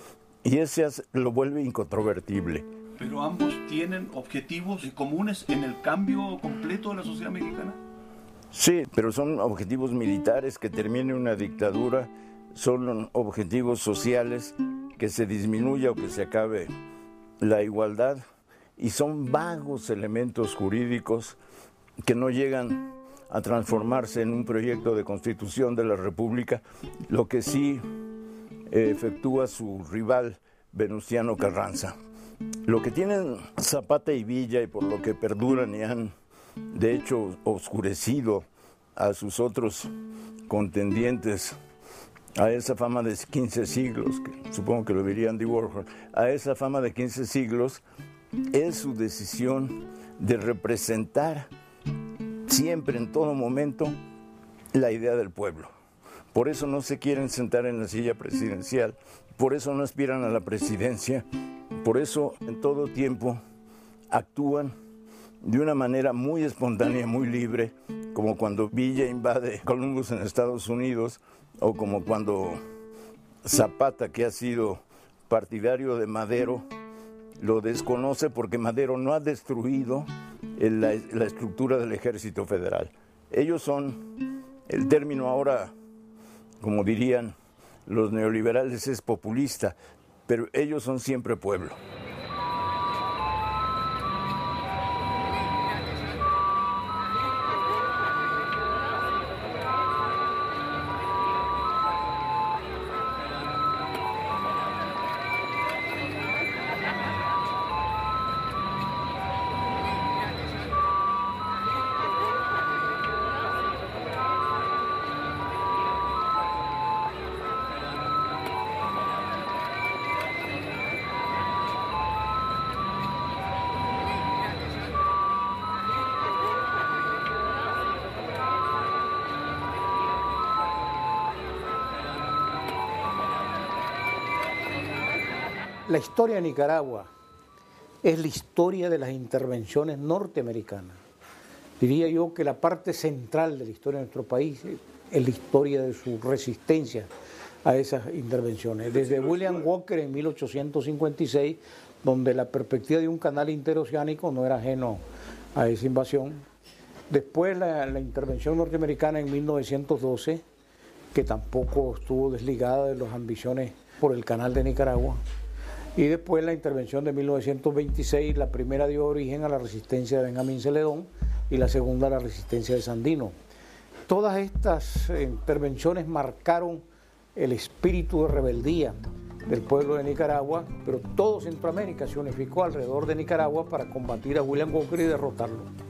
y ese lo vuelve incontrovertible. ¿Pero ambos tienen objetivos comunes en el cambio completo de la sociedad mexicana? Sí, pero son objetivos militares, que termine una dictadura, son objetivos sociales, que se disminuya o que se acabe la igualdad, y son vagos elementos jurídicos que no llegan a transformarse en un proyecto de constitución de la República, lo que sí efectúa su rival Venustiano Carranza. Lo que tienen Zapata y Villa, y por lo que perduran y han de hecho oscurecido a sus otros contendientes, a esa fama de 15 siglos, que supongo que lo diría Andy Warhol, a esa fama de 15 siglos, es su decisión de representar siempre, en todo momento, la idea del pueblo. Por eso no se quieren sentar en la silla presidencial, por eso no aspiran a la presidencia, por eso en todo tiempo actúan de una manera muy espontánea, muy libre, como cuando Villa invade Columbus en Estados Unidos, o como cuando Zapata, que ha sido partidario de Madero, lo desconoce porque Madero no ha destruido la estructura del Ejército Federal. Ellos son, el término ahora, como dirían los neoliberales, es populista, pero ellos son siempre pueblo. La historia de Nicaragua es la historia de las intervenciones norteamericanas. Diría yo que la parte central de la historia de nuestro país es la historia de su resistencia a esas intervenciones. Desde William Walker en 1856, donde la perspectiva de un canal interoceánico no era ajeno a esa invasión. Después la intervención norteamericana en 1912, que tampoco estuvo desligada de las ambiciones por el canal de Nicaragua. Y después la intervención de 1926, la primera dio origen a la resistencia de Benjamín Celedón y la segunda a la resistencia de Sandino. Todas estas intervenciones marcaron el espíritu de rebeldía del pueblo de Nicaragua, pero todo Centroamérica se unificó alrededor de Nicaragua para combatir a William Walker y derrotarlo.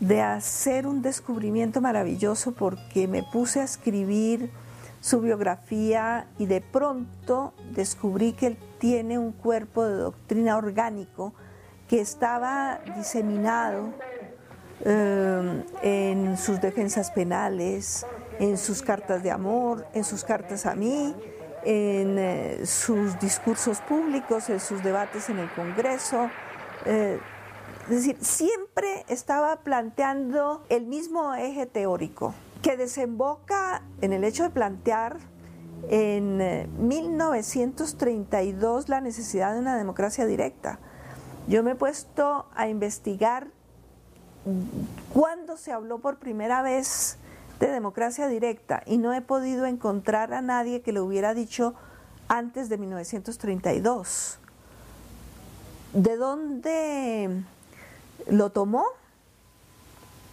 de hacer un descubrimiento maravilloso, porque me puse a escribir su biografía y de pronto descubrí que él tiene un cuerpo de doctrina orgánico que estaba diseminado en sus defensas penales, en sus cartas de amor, en sus cartas a mí, en sus discursos públicos, en sus debates en el Congreso. Es decir, siempre estaba planteando el mismo eje teórico, que desemboca en el hecho de plantear en 1932 la necesidad de una democracia directa. Yo me he puesto a investigar cuándo se habló por primera vez de democracia directa y no he podido encontrar a nadie que lo hubiera dicho antes de 1932. ¿De dónde lo tomó?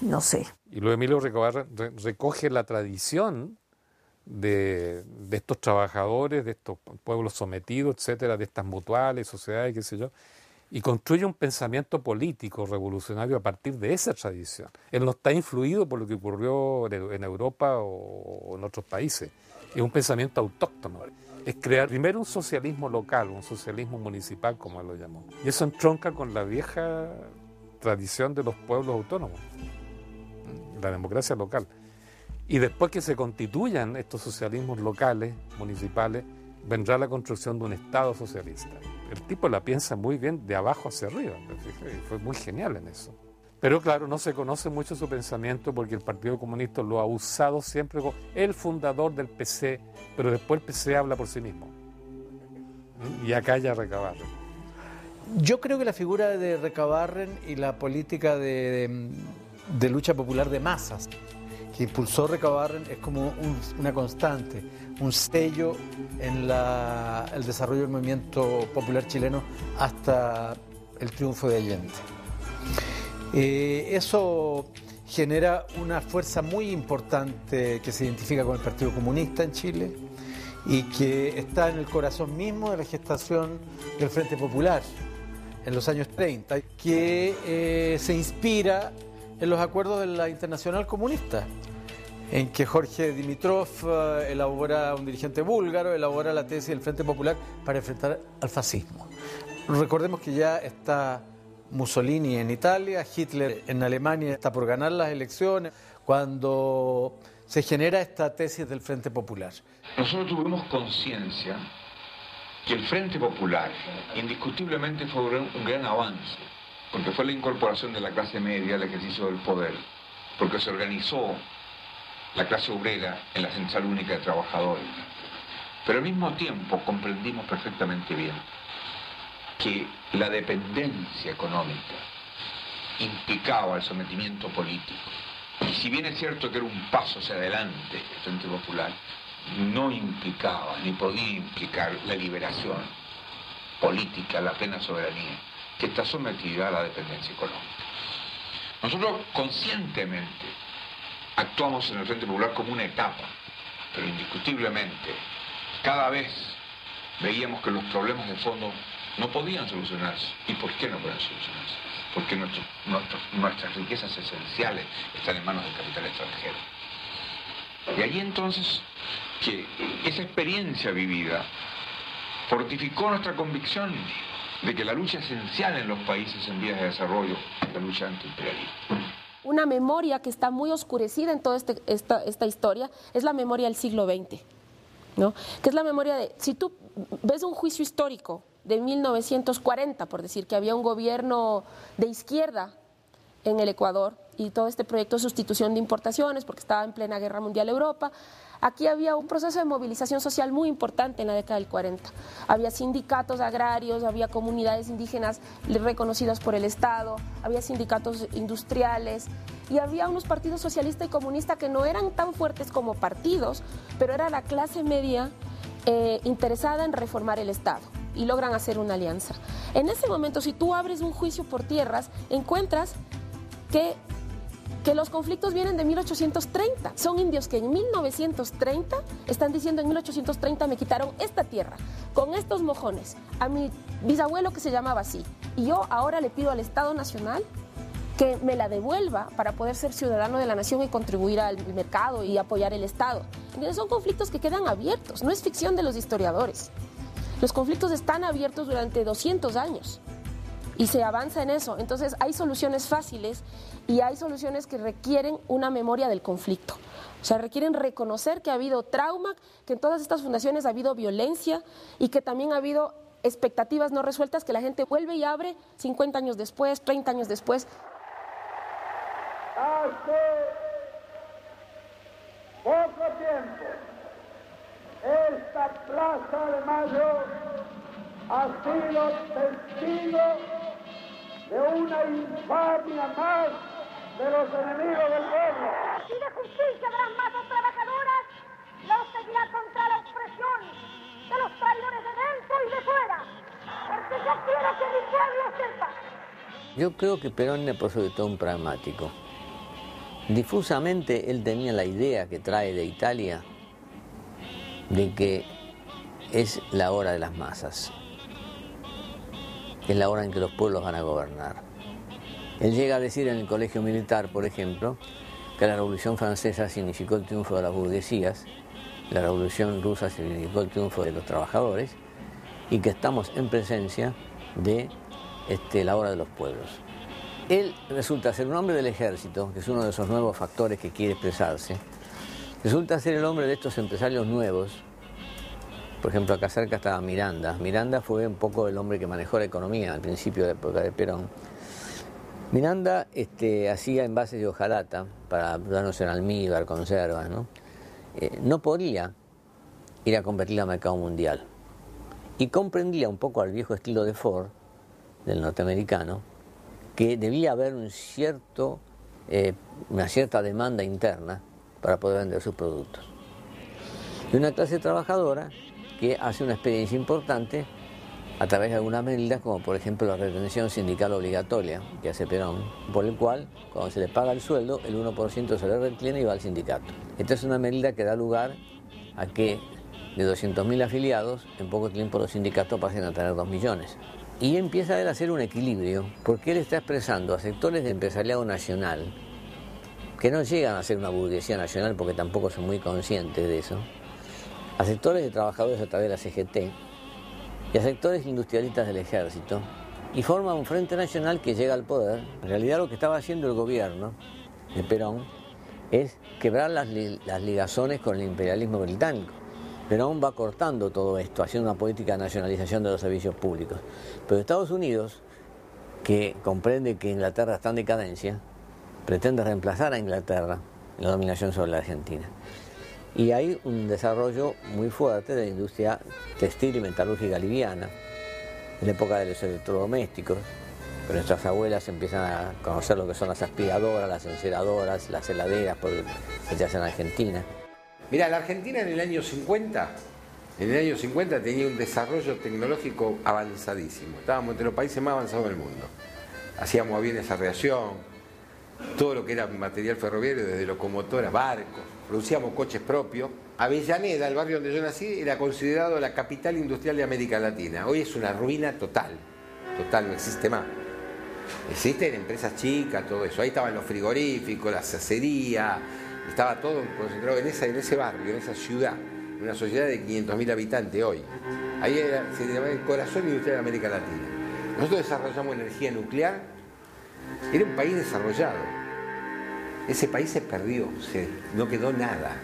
No sé. Y luego Emilio Recabarren recoge la tradición de estos trabajadores, de estos pueblos sometidos, etcétera, de estas mutuales, sociedades, qué sé yo, y construye un pensamiento político revolucionario a partir de esa tradición. Él no está influido por lo que ocurrió en Europa o en otros países. Es un pensamiento autóctono. Es crear primero un socialismo local, un socialismo municipal, como él lo llamó. Y eso entronca con la vieja tradición de los pueblos autónomos, la democracia local. Y después que se constituyan estos socialismos locales, municipales, vendrá la construcción de un Estado socialista. El tipo la piensa muy bien de abajo hacia arriba, y fue muy genial en eso. Pero claro, no se conoce mucho su pensamiento porque el Partido Comunista lo ha usado siempre como el fundador del PC, pero después el PC habla por sí mismo. Y acá ya Recabarren. Yo creo que la figura de Recabarren y la política de lucha popular de masas que impulsó Recabarren es como una constante, un sello en el desarrollo del movimiento popular chileno hasta el triunfo de Allende. Eso genera una fuerza muy importante que se identifica con el Partido Comunista en Chile y que está en el corazón mismo de la gestación del Frente Popular en los años 30, que se inspira en los acuerdos de la Internacional Comunista, en que Jorge Dimitrov un dirigente búlgaro, elabora la tesis del Frente Popular para enfrentar al fascismo. Recordemos que ya está Mussolini en Italia, Hitler en Alemania está por ganar las elecciones, cuando se genera esta tesis del Frente Popular. Nosotros tuvimos conciencia que el Frente Popular indiscutiblemente fue un gran avance, porque fue la incorporación de la clase media al ejercicio del poder, porque se organizó la clase obrera en la Central Única de Trabajadores. Pero al mismo tiempo comprendimos perfectamente bien que la dependencia económica implicaba el sometimiento político. Y si bien es cierto que era un paso hacia adelante el Frente Popular, no implicaba ni podía implicar la liberación política, la plena soberanía, que está sometida a la dependencia económica. Nosotros conscientemente actuamos en el Frente Popular como una etapa, pero indiscutiblemente cada vez veíamos que los problemas de fondo no podían solucionarse. ¿Y por qué no podían solucionarse? Porque nuestras riquezas esenciales están en manos del capital extranjero. Y allí entonces que esa experiencia vivida fortificó nuestra convicción de que la lucha esencial en los países en vías de desarrollo es la lucha antiimperialista. Una memoria que está muy oscurecida en toda esta historia es la memoria del siglo XX, ¿no? Que es la memoria de, si tú ves un juicio histórico de 1940, por decir que había un gobierno de izquierda en el Ecuador y todo este proyecto de sustitución de importaciones porque estaba en plena guerra mundial Europa, aquí había un proceso de movilización social muy importante en la década del 40. Había sindicatos agrarios, había comunidades indígenas reconocidas por el Estado, había sindicatos industriales y había unos partidos socialista y comunista que no eran tan fuertes como partidos, pero era la clase media interesada en reformar el Estado y logran hacer una alianza. En ese momento, si tú abres un juicio por tierras, encuentras que los conflictos vienen de 1830. Son indios que en 1930 están diciendo en 1830 me quitaron esta tierra con estos mojones a mi bisabuelo que se llamaba así y yo ahora le pido al Estado Nacional que me la devuelva para poder ser ciudadano de la nación y contribuir al mercado y apoyar el Estado. Entonces son conflictos que quedan abiertos, no es ficción de los historiadores. Los conflictos están abiertos durante 200 años y se avanza en eso. Entonces hay soluciones fáciles y hay soluciones que requieren una memoria del conflicto. O sea, requieren reconocer que ha habido trauma, que en todas estas fundaciones ha habido violencia y que también ha habido expectativas no resueltas que la gente vuelve y abre 50 años después, 30 años después. Hace poco tiempo, esta Plaza de Mayo ha sido testigo de una infamia más de los enemigos del pueblo. Y de justicia de las masas trabajadoras, no seguirá contra la opresión de los traidores de dentro y de fuera, porque yo quiero que mi pueblo sepa. Yo creo que Perón era por sobre todo un pragmático. Difusamente él tenía la idea que trae de Italia de que es la hora de las masas, es la hora en que los pueblos van a gobernar. Él llega a decir en el colegio militar, por ejemplo, que la Revolución Francesa significó el triunfo de las burguesías, la Revolución Rusa significó el triunfo de los trabajadores y que estamos en presencia de la hora de los pueblos. Él resulta ser un hombre del ejército, que es uno de esos nuevos factores que quiere expresarse. Resulta ser el hombre de estos empresarios nuevos. Por ejemplo, acá cerca estaba Miranda. Miranda fue un poco el hombre que manejó la economía al principio de la época de Perón. Miranda hacía envases de hojalata para darnos en almíbar, conservas, ¿no? No podía ir a competir al mercado mundial. Y comprendía un poco al viejo estilo de Ford, del norteamericano, que debía haber una cierta demanda interna para poder vender sus productos. Y una clase trabajadora que hace una experiencia importante a través de algunas medidas, como por ejemplo la retención sindical obligatoria que hace Perón, por el cual cuando se le paga el sueldo, el 1% se le retiene y va al sindicato. Esta es una medida que da lugar a que de 200.000 afiliados, en poco tiempo los sindicatos pasen a tener 2 millones. Y empieza él a hacer un equilibrio, porque él está expresando a sectores de empresariado nacional, que no llegan a ser una burguesía nacional porque tampoco son muy conscientes de eso, a sectores de trabajadores a través de la CGT y a sectores industrialistas del ejército, y forma un frente nacional que llega al poder. En realidad lo que estaba haciendo el gobierno de Perón es quebrar las ligazones con el imperialismo británico. Perón va cortando todo esto, haciendo una política de nacionalización de los servicios públicos. Pero Estados Unidos, que comprende que Inglaterra está en decadencia, pretende reemplazar a Inglaterra en la dominación sobre la Argentina. Y hay un desarrollo muy fuerte de la industria textil y metalúrgica liviana, en la época de los electrodomésticos. Pero nuestras abuelas empiezan a conocer lo que son las aspiradoras, las enceradoras, las heladeras, hechas en Argentina. Mirá, la Argentina en el año 50 tenía un desarrollo tecnológico avanzadísimo. Estábamos entre los países más avanzados del mundo. Hacíamos aviones a reacción, todo lo que era material ferroviario, desde locomotoras, barcos, producíamos coches propios. Avellaneda, el barrio donde yo nací, era considerado la capital industrial de América Latina. Hoy es una ruina total, no existe más. Existen empresas chicas, todo eso. Ahí estaban los frigoríficos, la acería, estaba todo concentrado en ese barrio, en esa ciudad, en una sociedad de 500.000 habitantes hoy. Ahí se llamaba el corazón industrial de América Latina. Nosotros desarrollamos energía nuclear, era un país desarrollado. Ese país se perdió, no quedó nada.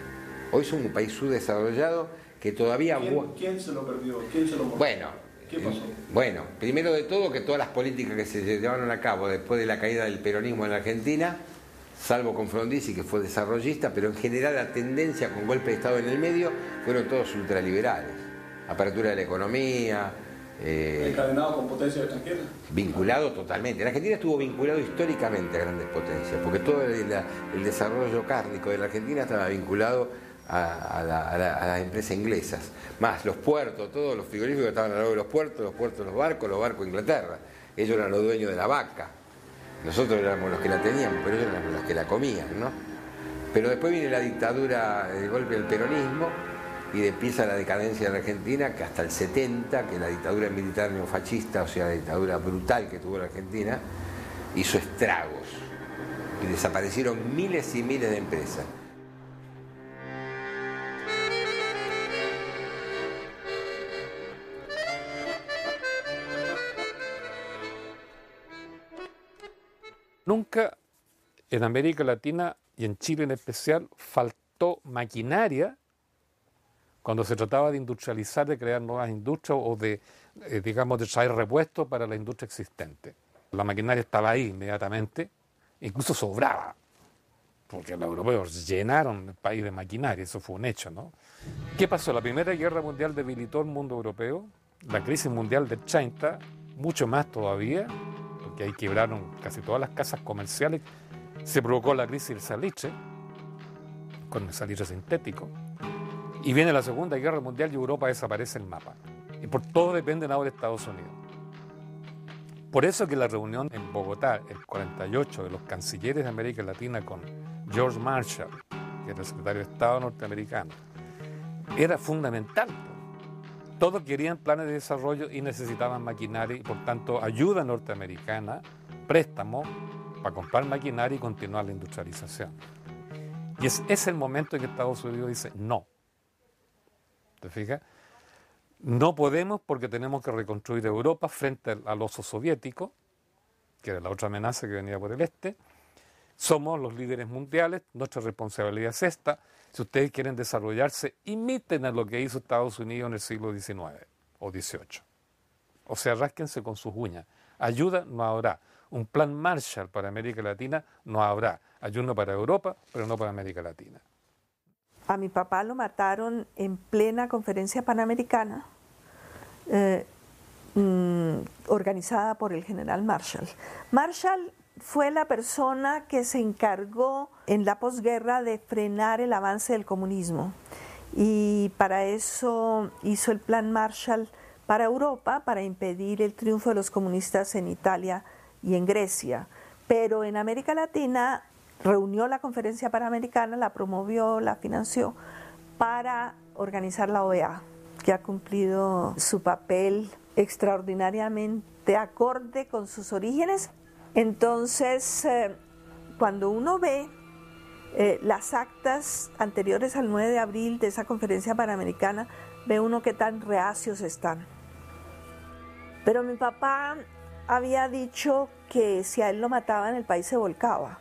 Hoy somos un país subdesarrollado que todavía... ¿Quién se lo perdió? ¿Quién se lo mordió? ¿Qué pasó? Bueno, primero de todo que todas las políticas que se llevaron a cabo después de la caída del peronismo en la Argentina, salvo con Frondizi, que fue desarrollista, pero en general la tendencia con golpe de Estado en el medio, fueron todos ultraliberales. Apertura de la economía... ¿Encadenado con potencias extranjeras? Vinculado totalmente. La Argentina estuvo vinculado históricamente a grandes potencias, porque todo el desarrollo cárnico de la Argentina estaba vinculado a las empresas inglesas. Más los puertos, todos los frigoríficos estaban al lado de los puertos los barcos Inglaterra. Ellos eran los dueños de la vaca. Nosotros éramos los que la teníamos, pero ellos eran los que la comían, ¿no? Pero después viene la dictadura, el golpe del peronismo, y empieza la decadencia de la Argentina, que hasta el 70, que la dictadura militar neofascista, o sea, la dictadura brutal que tuvo la Argentina, hizo estragos y desaparecieron miles y miles de empresas. Nunca en América Latina y en Chile en especial faltó maquinaria cuando se trataba de industrializar, de crear nuevas industrias o de, digamos, de traer repuestos para la industria existente. La maquinaria estaba ahí inmediatamente, incluso sobraba, porque los europeos llenaron el país de maquinaria, eso fue un hecho, ¿no? ¿Qué pasó? La Primera Guerra Mundial debilitó el mundo europeo, la crisis mundial del 30, mucho más todavía, porque ahí quebraron casi todas las casas comerciales, se provocó la crisis del salitre, con el salitre sintético, y viene la Segunda Guerra Mundial y Europa desaparece el mapa. Y por todo dependen ahora de Estados Unidos. Por eso que la reunión en Bogotá, el 48, de los cancilleres de América Latina con George Marshall, que era el secretario de Estado norteamericano, era fundamental. Todos querían planes de desarrollo y necesitaban maquinaria y por tanto ayuda norteamericana, préstamo para comprar maquinaria y continuar la industrialización. Y es el momento en que Estados Unidos dice no. ¿Te fijas? No podemos porque tenemos que reconstruir Europa frente al oso soviético, que era la otra amenaza que venía por el este. Somos los líderes mundiales, nuestra responsabilidad es esta. Si ustedes quieren desarrollarse, imiten a lo que hizo Estados Unidos en el siglo XIX o XVIII. O sea, rásquense con sus uñas. Ayuda no habrá. Un plan Marshall para América Latina no habrá. Ayuda para Europa, pero no para América Latina. A mi papá lo mataron en plena conferencia panamericana organizada por el general Marshall. Marshall fue la persona que se encargó en la posguerra de frenar el avance del comunismo y para eso hizo el plan Marshall para Europa, para impedir el triunfo de los comunistas en Italia y en Grecia. Pero en América Latina reunió la conferencia panamericana, la promovió, la financió para organizar la OEA, que ha cumplido su papel extraordinariamente acorde con sus orígenes. Entonces, cuando uno ve las actas anteriores al 9 de abril de esa conferencia panamericana, ve uno qué tan reacios están. Pero mi papá había dicho que si a él lo mataban, el país se volcaba.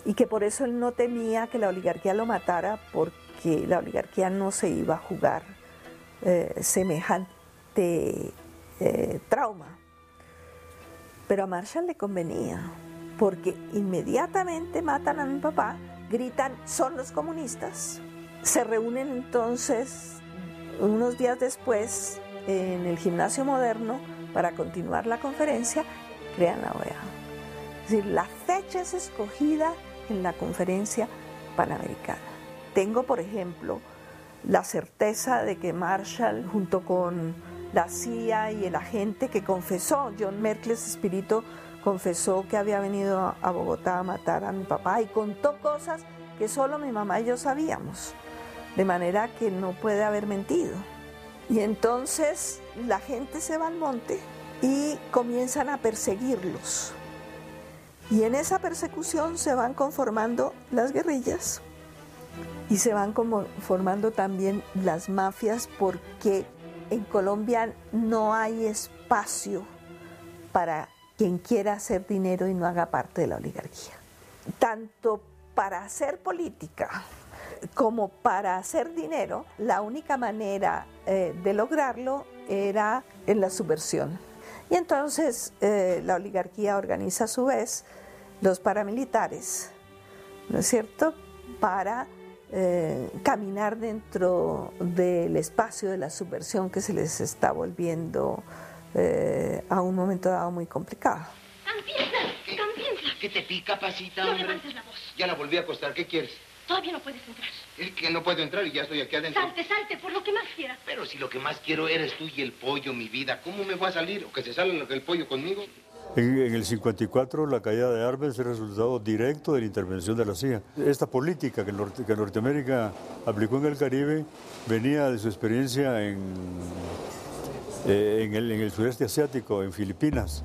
Y que por eso él no temía que la oligarquía lo matara, porque la oligarquía no se iba a jugar semejante trauma. Pero a Marshall le convenía, porque inmediatamente matan a mi papá, gritan, son los comunistas. Se reúnen entonces unos días después en el Gimnasio Moderno para continuar la conferencia, crean la OEA. Es decir, la fecha es escogida en la conferencia panamericana. Tengo, por ejemplo, la certeza de que Marshall, junto con la CIA y el agente que confesó, John Merkles Espíritu, confesó que había venido a Bogotá a matar a mi papá y contó cosas que solo mi mamá y yo sabíamos, de manera que no puede haber mentido. Y entonces la gente se va al monte y comienzan a perseguirlos. Y en esa persecución se van conformando las guerrillas y se van formando también las mafias, porque en Colombia no hay espacio para quien quiera hacer dinero y no haga parte de la oligarquía. Tanto para hacer política como para hacer dinero, la única manera de lograrlo era en la subversión. Y entonces la oligarquía organiza a su vez los paramilitares, ¿no es cierto?, para caminar dentro del espacio de la subversión que se les está volviendo a un momento dado muy complicado. ¡Campienza! ¿Qué te pica, pasita, No hombre? levantes la voz. Ya la volví a acostar, ¿qué quieres? Todavía no puedes entrar. Es que no puedo entrar y ya estoy aquí adentro. Salte, por lo que más quieras. Pero si lo que más quiero eres tú y el pollo, mi vida, ¿cómo me voy a salir? ¿O que se salga el pollo conmigo? En el 54 la caída de Arbenz es el resultado directo de la intervención de la CIA. Esta política que Norteamérica aplicó en el Caribe venía de su experiencia en el sureste asiático, en Filipinas,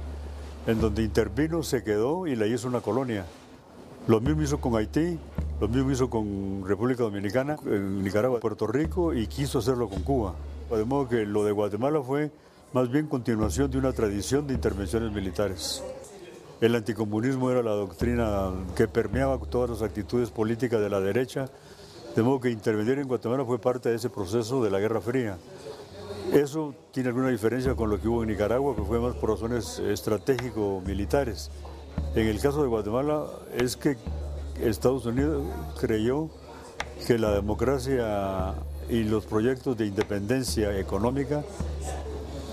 en donde intervino, se quedó y la hizo una colonia. Lo mismo hizo con Haití, lo mismo hizo con República Dominicana, Nicaragua, Puerto Rico, y quiso hacerlo con Cuba. De modo que lo de Guatemala fue más bien continuación de una tradición de intervenciones militares. El anticomunismo era la doctrina que permeaba todas las actitudes políticas de la derecha, de modo que intervenir en Guatemala fue parte de ese proceso de la Guerra Fría. Eso tiene alguna diferencia con lo que hubo en Nicaragua, que fue más por razones estratégico-militares. En el caso de Guatemala es que Estados Unidos creyó que la democracia y los proyectos de independencia económica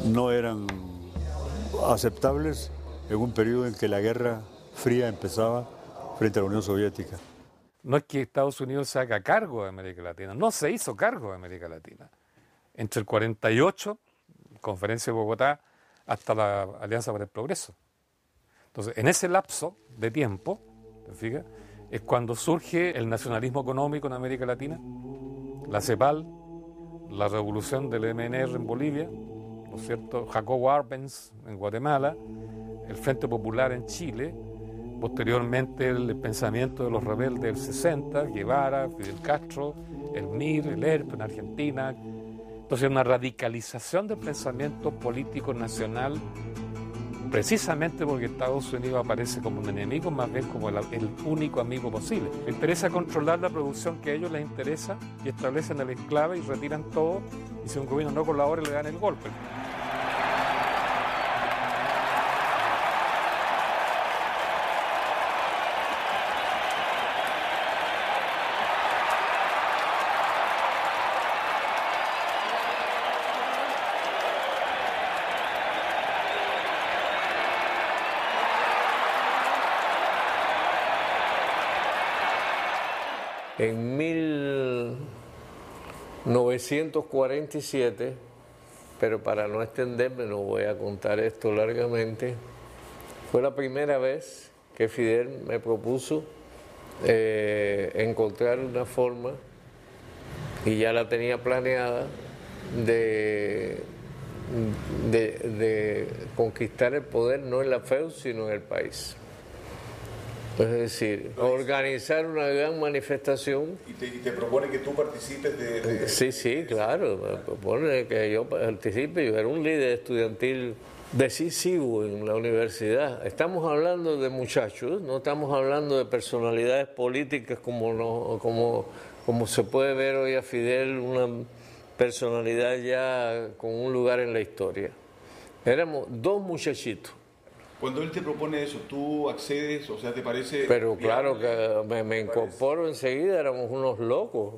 no eran aceptables en un periodo en que la Guerra Fría empezaba frente a la Unión Soviética. No es que Estados Unidos se haga cargo de América Latina, no se hizo cargo de América Latina. Entre el 48, Conferencia de Bogotá, hasta la Alianza para el Progreso. Entonces, en ese lapso de tiempo, ¿te fijas?, es cuando surge el nacionalismo económico en América Latina, la CEPAL, la revolución del MNR en Bolivia, ¿no es cierto?, Jacobo Arbenz en Guatemala, el Frente Popular en Chile, posteriormente el pensamiento de los rebeldes del 60, Guevara, Fidel Castro, el MIR, el ERP en Argentina. Entonces, una radicalización del pensamiento político nacional, precisamente porque Estados Unidos aparece como un enemigo, más bien como el único amigo posible. Les interesa controlar la producción que a ellos les interesa y establecen el enclave y retiran todo, y si un gobierno no colabora le dan el golpe. En 1947, pero para no extenderme no voy a contar esto largamente, fue la primera vez que Fidel me propuso encontrar una forma, y ya la tenía planeada, de conquistar el poder no en la FEU, sino en el país. Es decir, organizar una gran manifestación. ¿Y te propone que tú participes de...? Sí, claro, me propone que yo participe. Yo era un líder estudiantil decisivo en la universidad. Estamos hablando de muchachos, no estamos hablando de personalidades políticas como se puede ver hoy a Fidel, una personalidad ya con un lugar en la historia. Éramos dos muchachitos. Cuando él te propone eso, ¿tú accedes? O sea, ¿te parece...? Pero claro que me incorporo enseguida, éramos unos locos.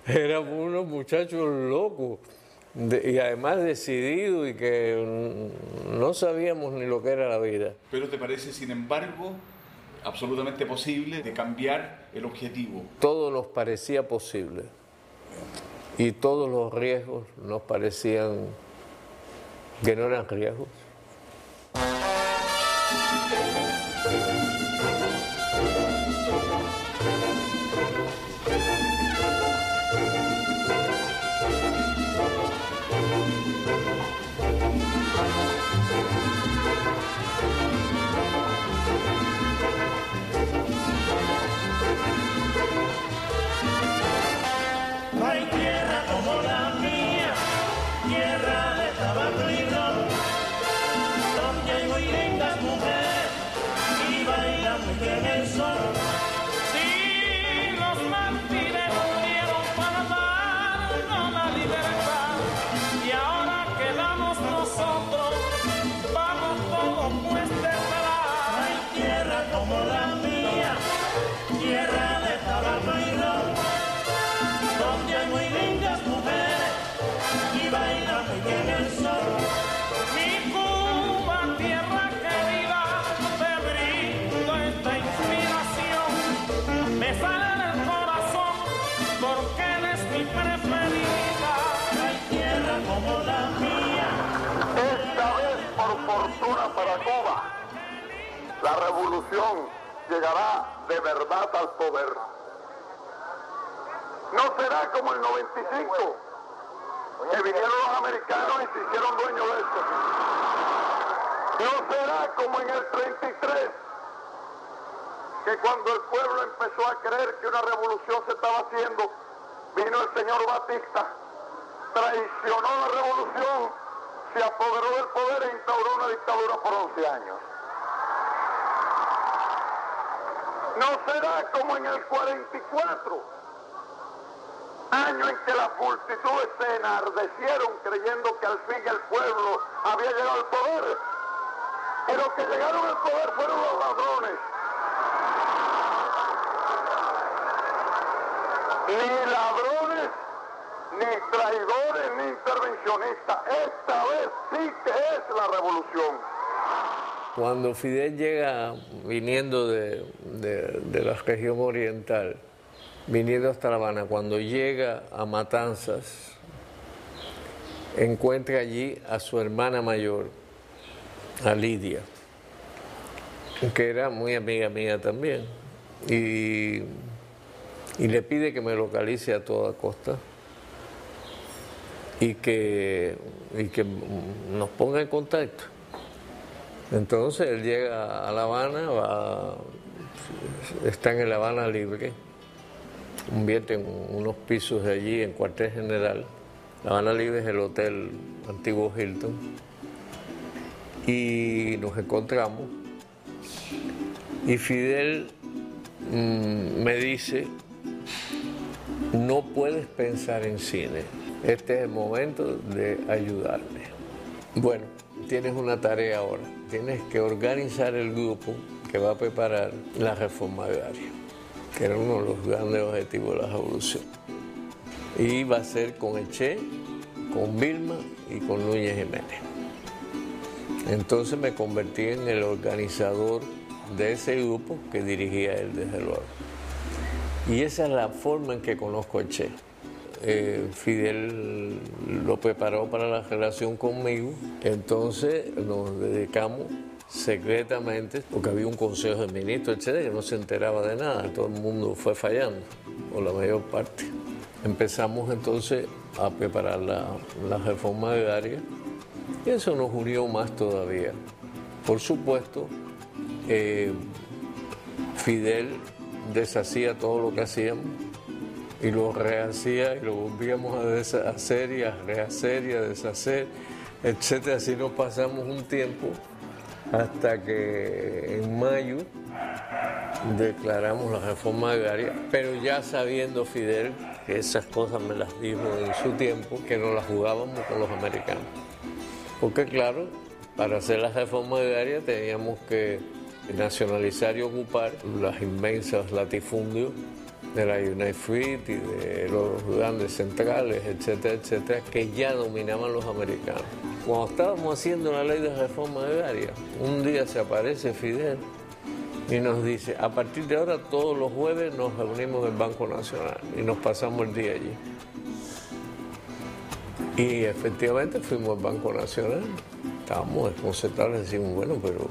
Éramos unos muchachos locos. Y además decididos y que no sabíamos ni lo que era la vida. ¿Pero te parece, sin embargo, absolutamente posible de cambiar el objetivo? Todo nos parecía posible. Y todos los riesgos nos parecían que no eran riesgos. No hay tierra como la mía, tierra de tabaco y ron, donde hay muy lindas mujeres y bailan muy bien el sol. Sí, los mártires murieron para darnos la libertad, y ahora quedamos nosotros, vamos todos pues detrás. No hay tierra como la mía, tierra de tabaco y ron, donde hay muy lindas mujeres y baila muy bien el sol. Mi Cuba, tierra querida, te brindo esta inspiración. Me sale del corazón porque eres mi preferida. No hay tierra como la mía. Esta vez, por fortuna para Cuba, la revolución llegará de verdad al poder. No será como el 95, que vinieron los americanos y se hicieron dueños de esto. No será como en el 33, que cuando el pueblo empezó a creer que una revolución se estaba haciendo, vino el señor Batista, traicionó la revolución, se apoderó del poder e instauró una dictadura por 11 años. No será como en el 44, año en que las multitudes se enardecieron creyendo que al fin el pueblo había llegado al poder, y los que llegaron al poder fueron los ladrones. Ni ladrones, ni traidores, ni intervencionistas. Esta vez sí que es la revolución. Cuando Fidel llega viniendo de la región oriental, viniendo hasta La Habana, cuando llega a Matanzas, encuentra allí a su hermana mayor, a Lidia, que era muy amiga mía también, y le pide que me localice a toda costa y que nos ponga en contacto. Entonces él llega a La Habana, está en La Habana Libre, invierte en unos pisos de allí en Cuartel General. La Habana Libre es el hotel antiguo Hilton, y nos encontramos, y Fidel me dice: no puedes pensar en cine, este es el momento de ayudarme. Bueno, tienes una tarea ahora, tienes que organizar el grupo que va a preparar la reforma agraria, que era uno de los grandes objetivos de la revolución. Y va a ser con el Che, con Vilma y con Núñez Jiménez. Entonces me convertí en el organizador de ese grupo que dirigía él desde luego. Y esa es la forma en que conozco al Che. Fidel lo preparó para la relación conmigo, entonces nos dedicamos secretamente, porque había un consejo de ministros, etcétera, que no se enteraba de nada, todo el mundo fue fallando, o la mayor parte. Empezamos entonces a preparar la reforma agraria, y eso nos unió más todavía. Por supuesto, Fidel deshacía todo lo que hacíamos y lo rehacía y lo volvíamos a deshacer y a rehacer y a deshacer, etcétera. Así nos pasamos un tiempo hasta que en mayo declaramos la reforma agraria, pero ya sabiendo Fidel que esas cosas me las dijo en su tiempo, que no las jugábamos con los americanos. Porque claro, para hacer la reforma agraria teníamos que nacionalizar y ocupar los inmensos latifundios de la United Fruit y de los grandes centrales, etcétera, etcétera, que ya dominaban los americanos. Cuando estábamos haciendo la ley de reforma agraria, un día se aparece Fidel y nos dice: a partir de ahora todos los jueves nos reunimos en el Banco Nacional, y nos pasamos el día allí. Y efectivamente fuimos al Banco Nacional, estábamos desconcertados, decimos: bueno, pero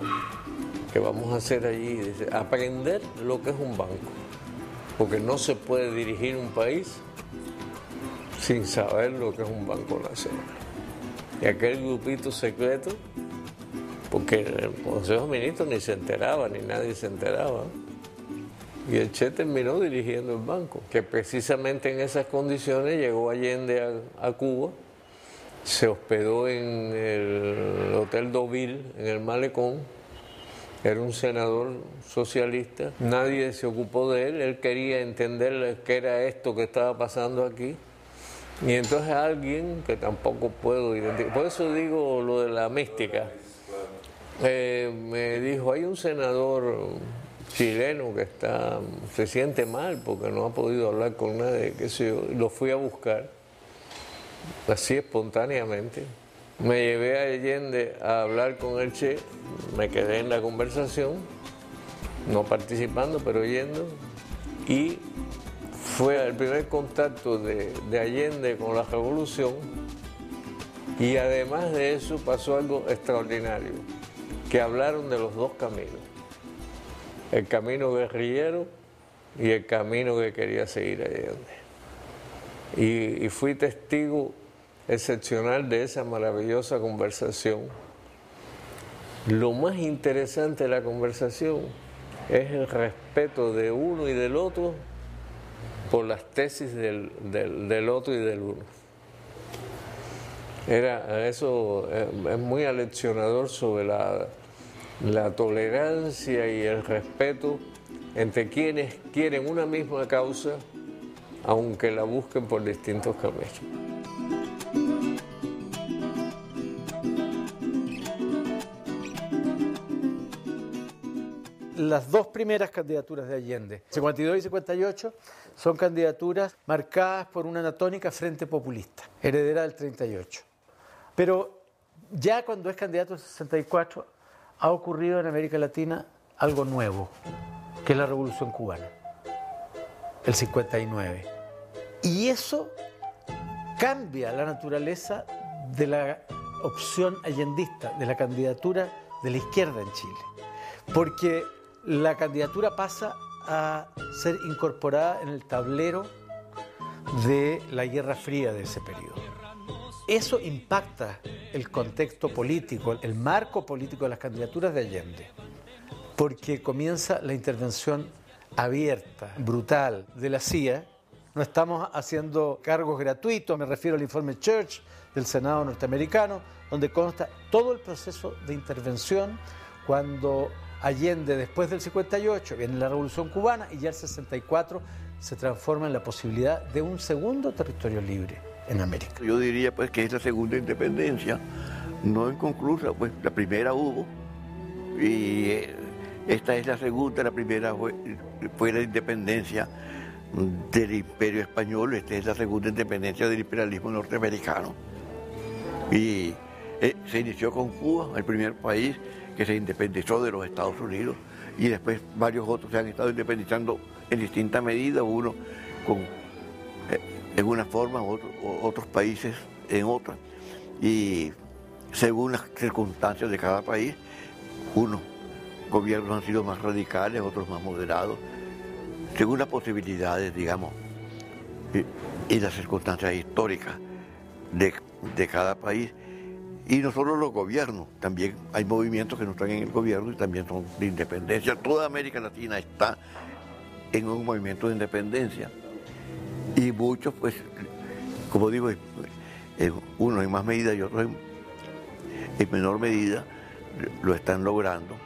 ¿qué vamos a hacer allí? Dice: aprender lo que es un banco, porque no se puede dirigir un país sin saber lo que es un Banco Nacional. Y aquel grupito secreto, porque el Consejo de Ministros ni se enteraba, ni nadie se enteraba, y el Che terminó dirigiendo el banco, que precisamente en esas condiciones llegó Allende a Cuba, se hospedó en el Hotel Deauville, en el Malecón. Era un senador socialista, nadie se ocupó de él, él quería entender qué era esto que estaba pasando aquí. Y entonces alguien, que tampoco puedo identificar, por eso digo lo de la mística, me dijo: hay un senador chileno que se siente mal porque no ha podido hablar con nadie, qué sé yo. Lo fui a buscar, así espontáneamente. Me llevé a Allende a hablar con el Che, me quedé en la conversación, no participando, pero oyendo, y fue el primer contacto de Allende con la revolución. Y además de eso pasó algo extraordinario, que hablaron de los dos caminos, el camino guerrillero y el camino que quería seguir Allende. Y fui testigo excepcional de esa maravillosa conversación, Lo más interesante de la conversación es el respeto de uno y del otro por las tesis del otro y del uno. Eso es muy aleccionador sobre la tolerancia y el respeto entre quienes quieren una misma causa, aunque la busquen por distintos caminos. Las dos primeras candidaturas de Allende, 52 y 58, son candidaturas marcadas por una anatónica frente populista, heredera del 38. Pero ya cuando es candidato en 64, ha ocurrido en América Latina algo nuevo, que es la Revolución Cubana, el 59. Y eso cambia la naturaleza de la opción allendista, de la candidatura de la izquierda en Chile. Porque la candidatura pasa a ser incorporada en el tablero de la Guerra Fría de ese periodo. Eso impacta el contexto político, el marco político de las candidaturas de Allende, porque comienza la intervención abierta, brutal de la CIA. No estamos haciendo cargos gratuitos, me refiero al informe Church del Senado norteamericano, donde consta todo el proceso de intervención cuando Allende, después del 58, viene la Revolución Cubana y ya el 64 se transforma en la posibilidad de un segundo territorio libre en América. Yo diría pues que es la segunda independencia, no inconclusa, pues la primera hubo y esta es la segunda, la primera fue la independencia del Imperio Español, esta es la segunda independencia del imperialismo norteamericano. Y se inició con Cuba, el primer país que se independizó de los Estados Unidos, y después varios otros se han estado independizando en distinta medida, uno en una forma, otros países en otra. Y según las circunstancias de cada país, unos gobiernos han sido más radicales, otros más moderados, según las posibilidades, digamos, y las circunstancias históricas de cada país. Y no solo los gobiernos, también hay movimientos que no están en el gobierno y también son de independencia. Toda América Latina está en un movimiento de independencia. Y muchos, pues, como digo, unos en más medida y otros en menor medida, lo están logrando.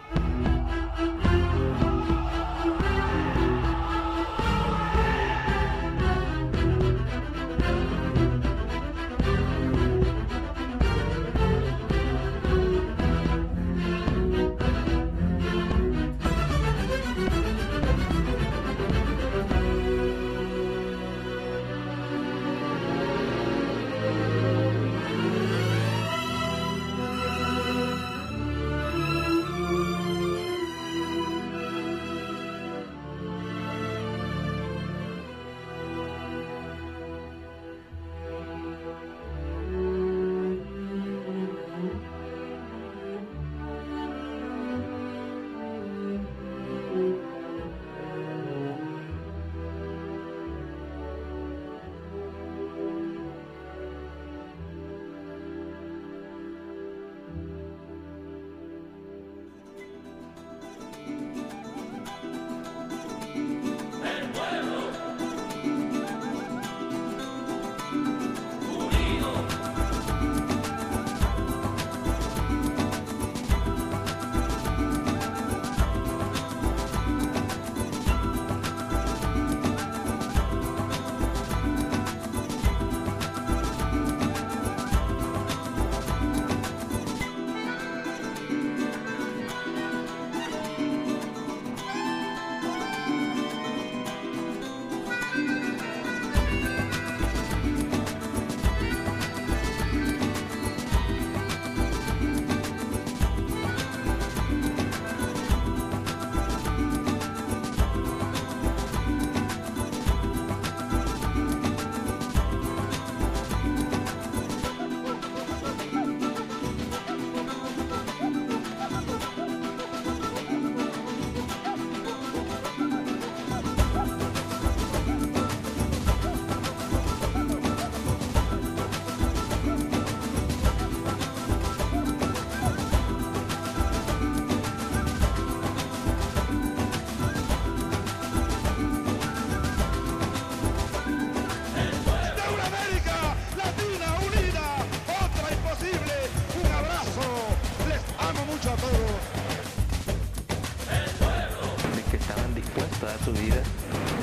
que estaban dispuestos a dar su vida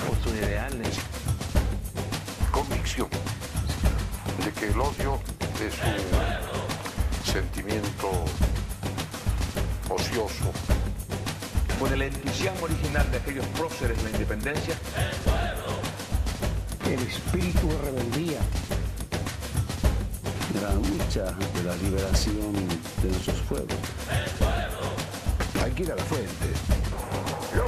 por sus ideales. Convicción de que el odio es un sentimiento ocioso. Con el entusiasmo original de aquellos próceres de la independencia, el espíritu de rebeldía, de la lucha de la liberación de nuestros pueblos. Hay que ir a la fuente. Yo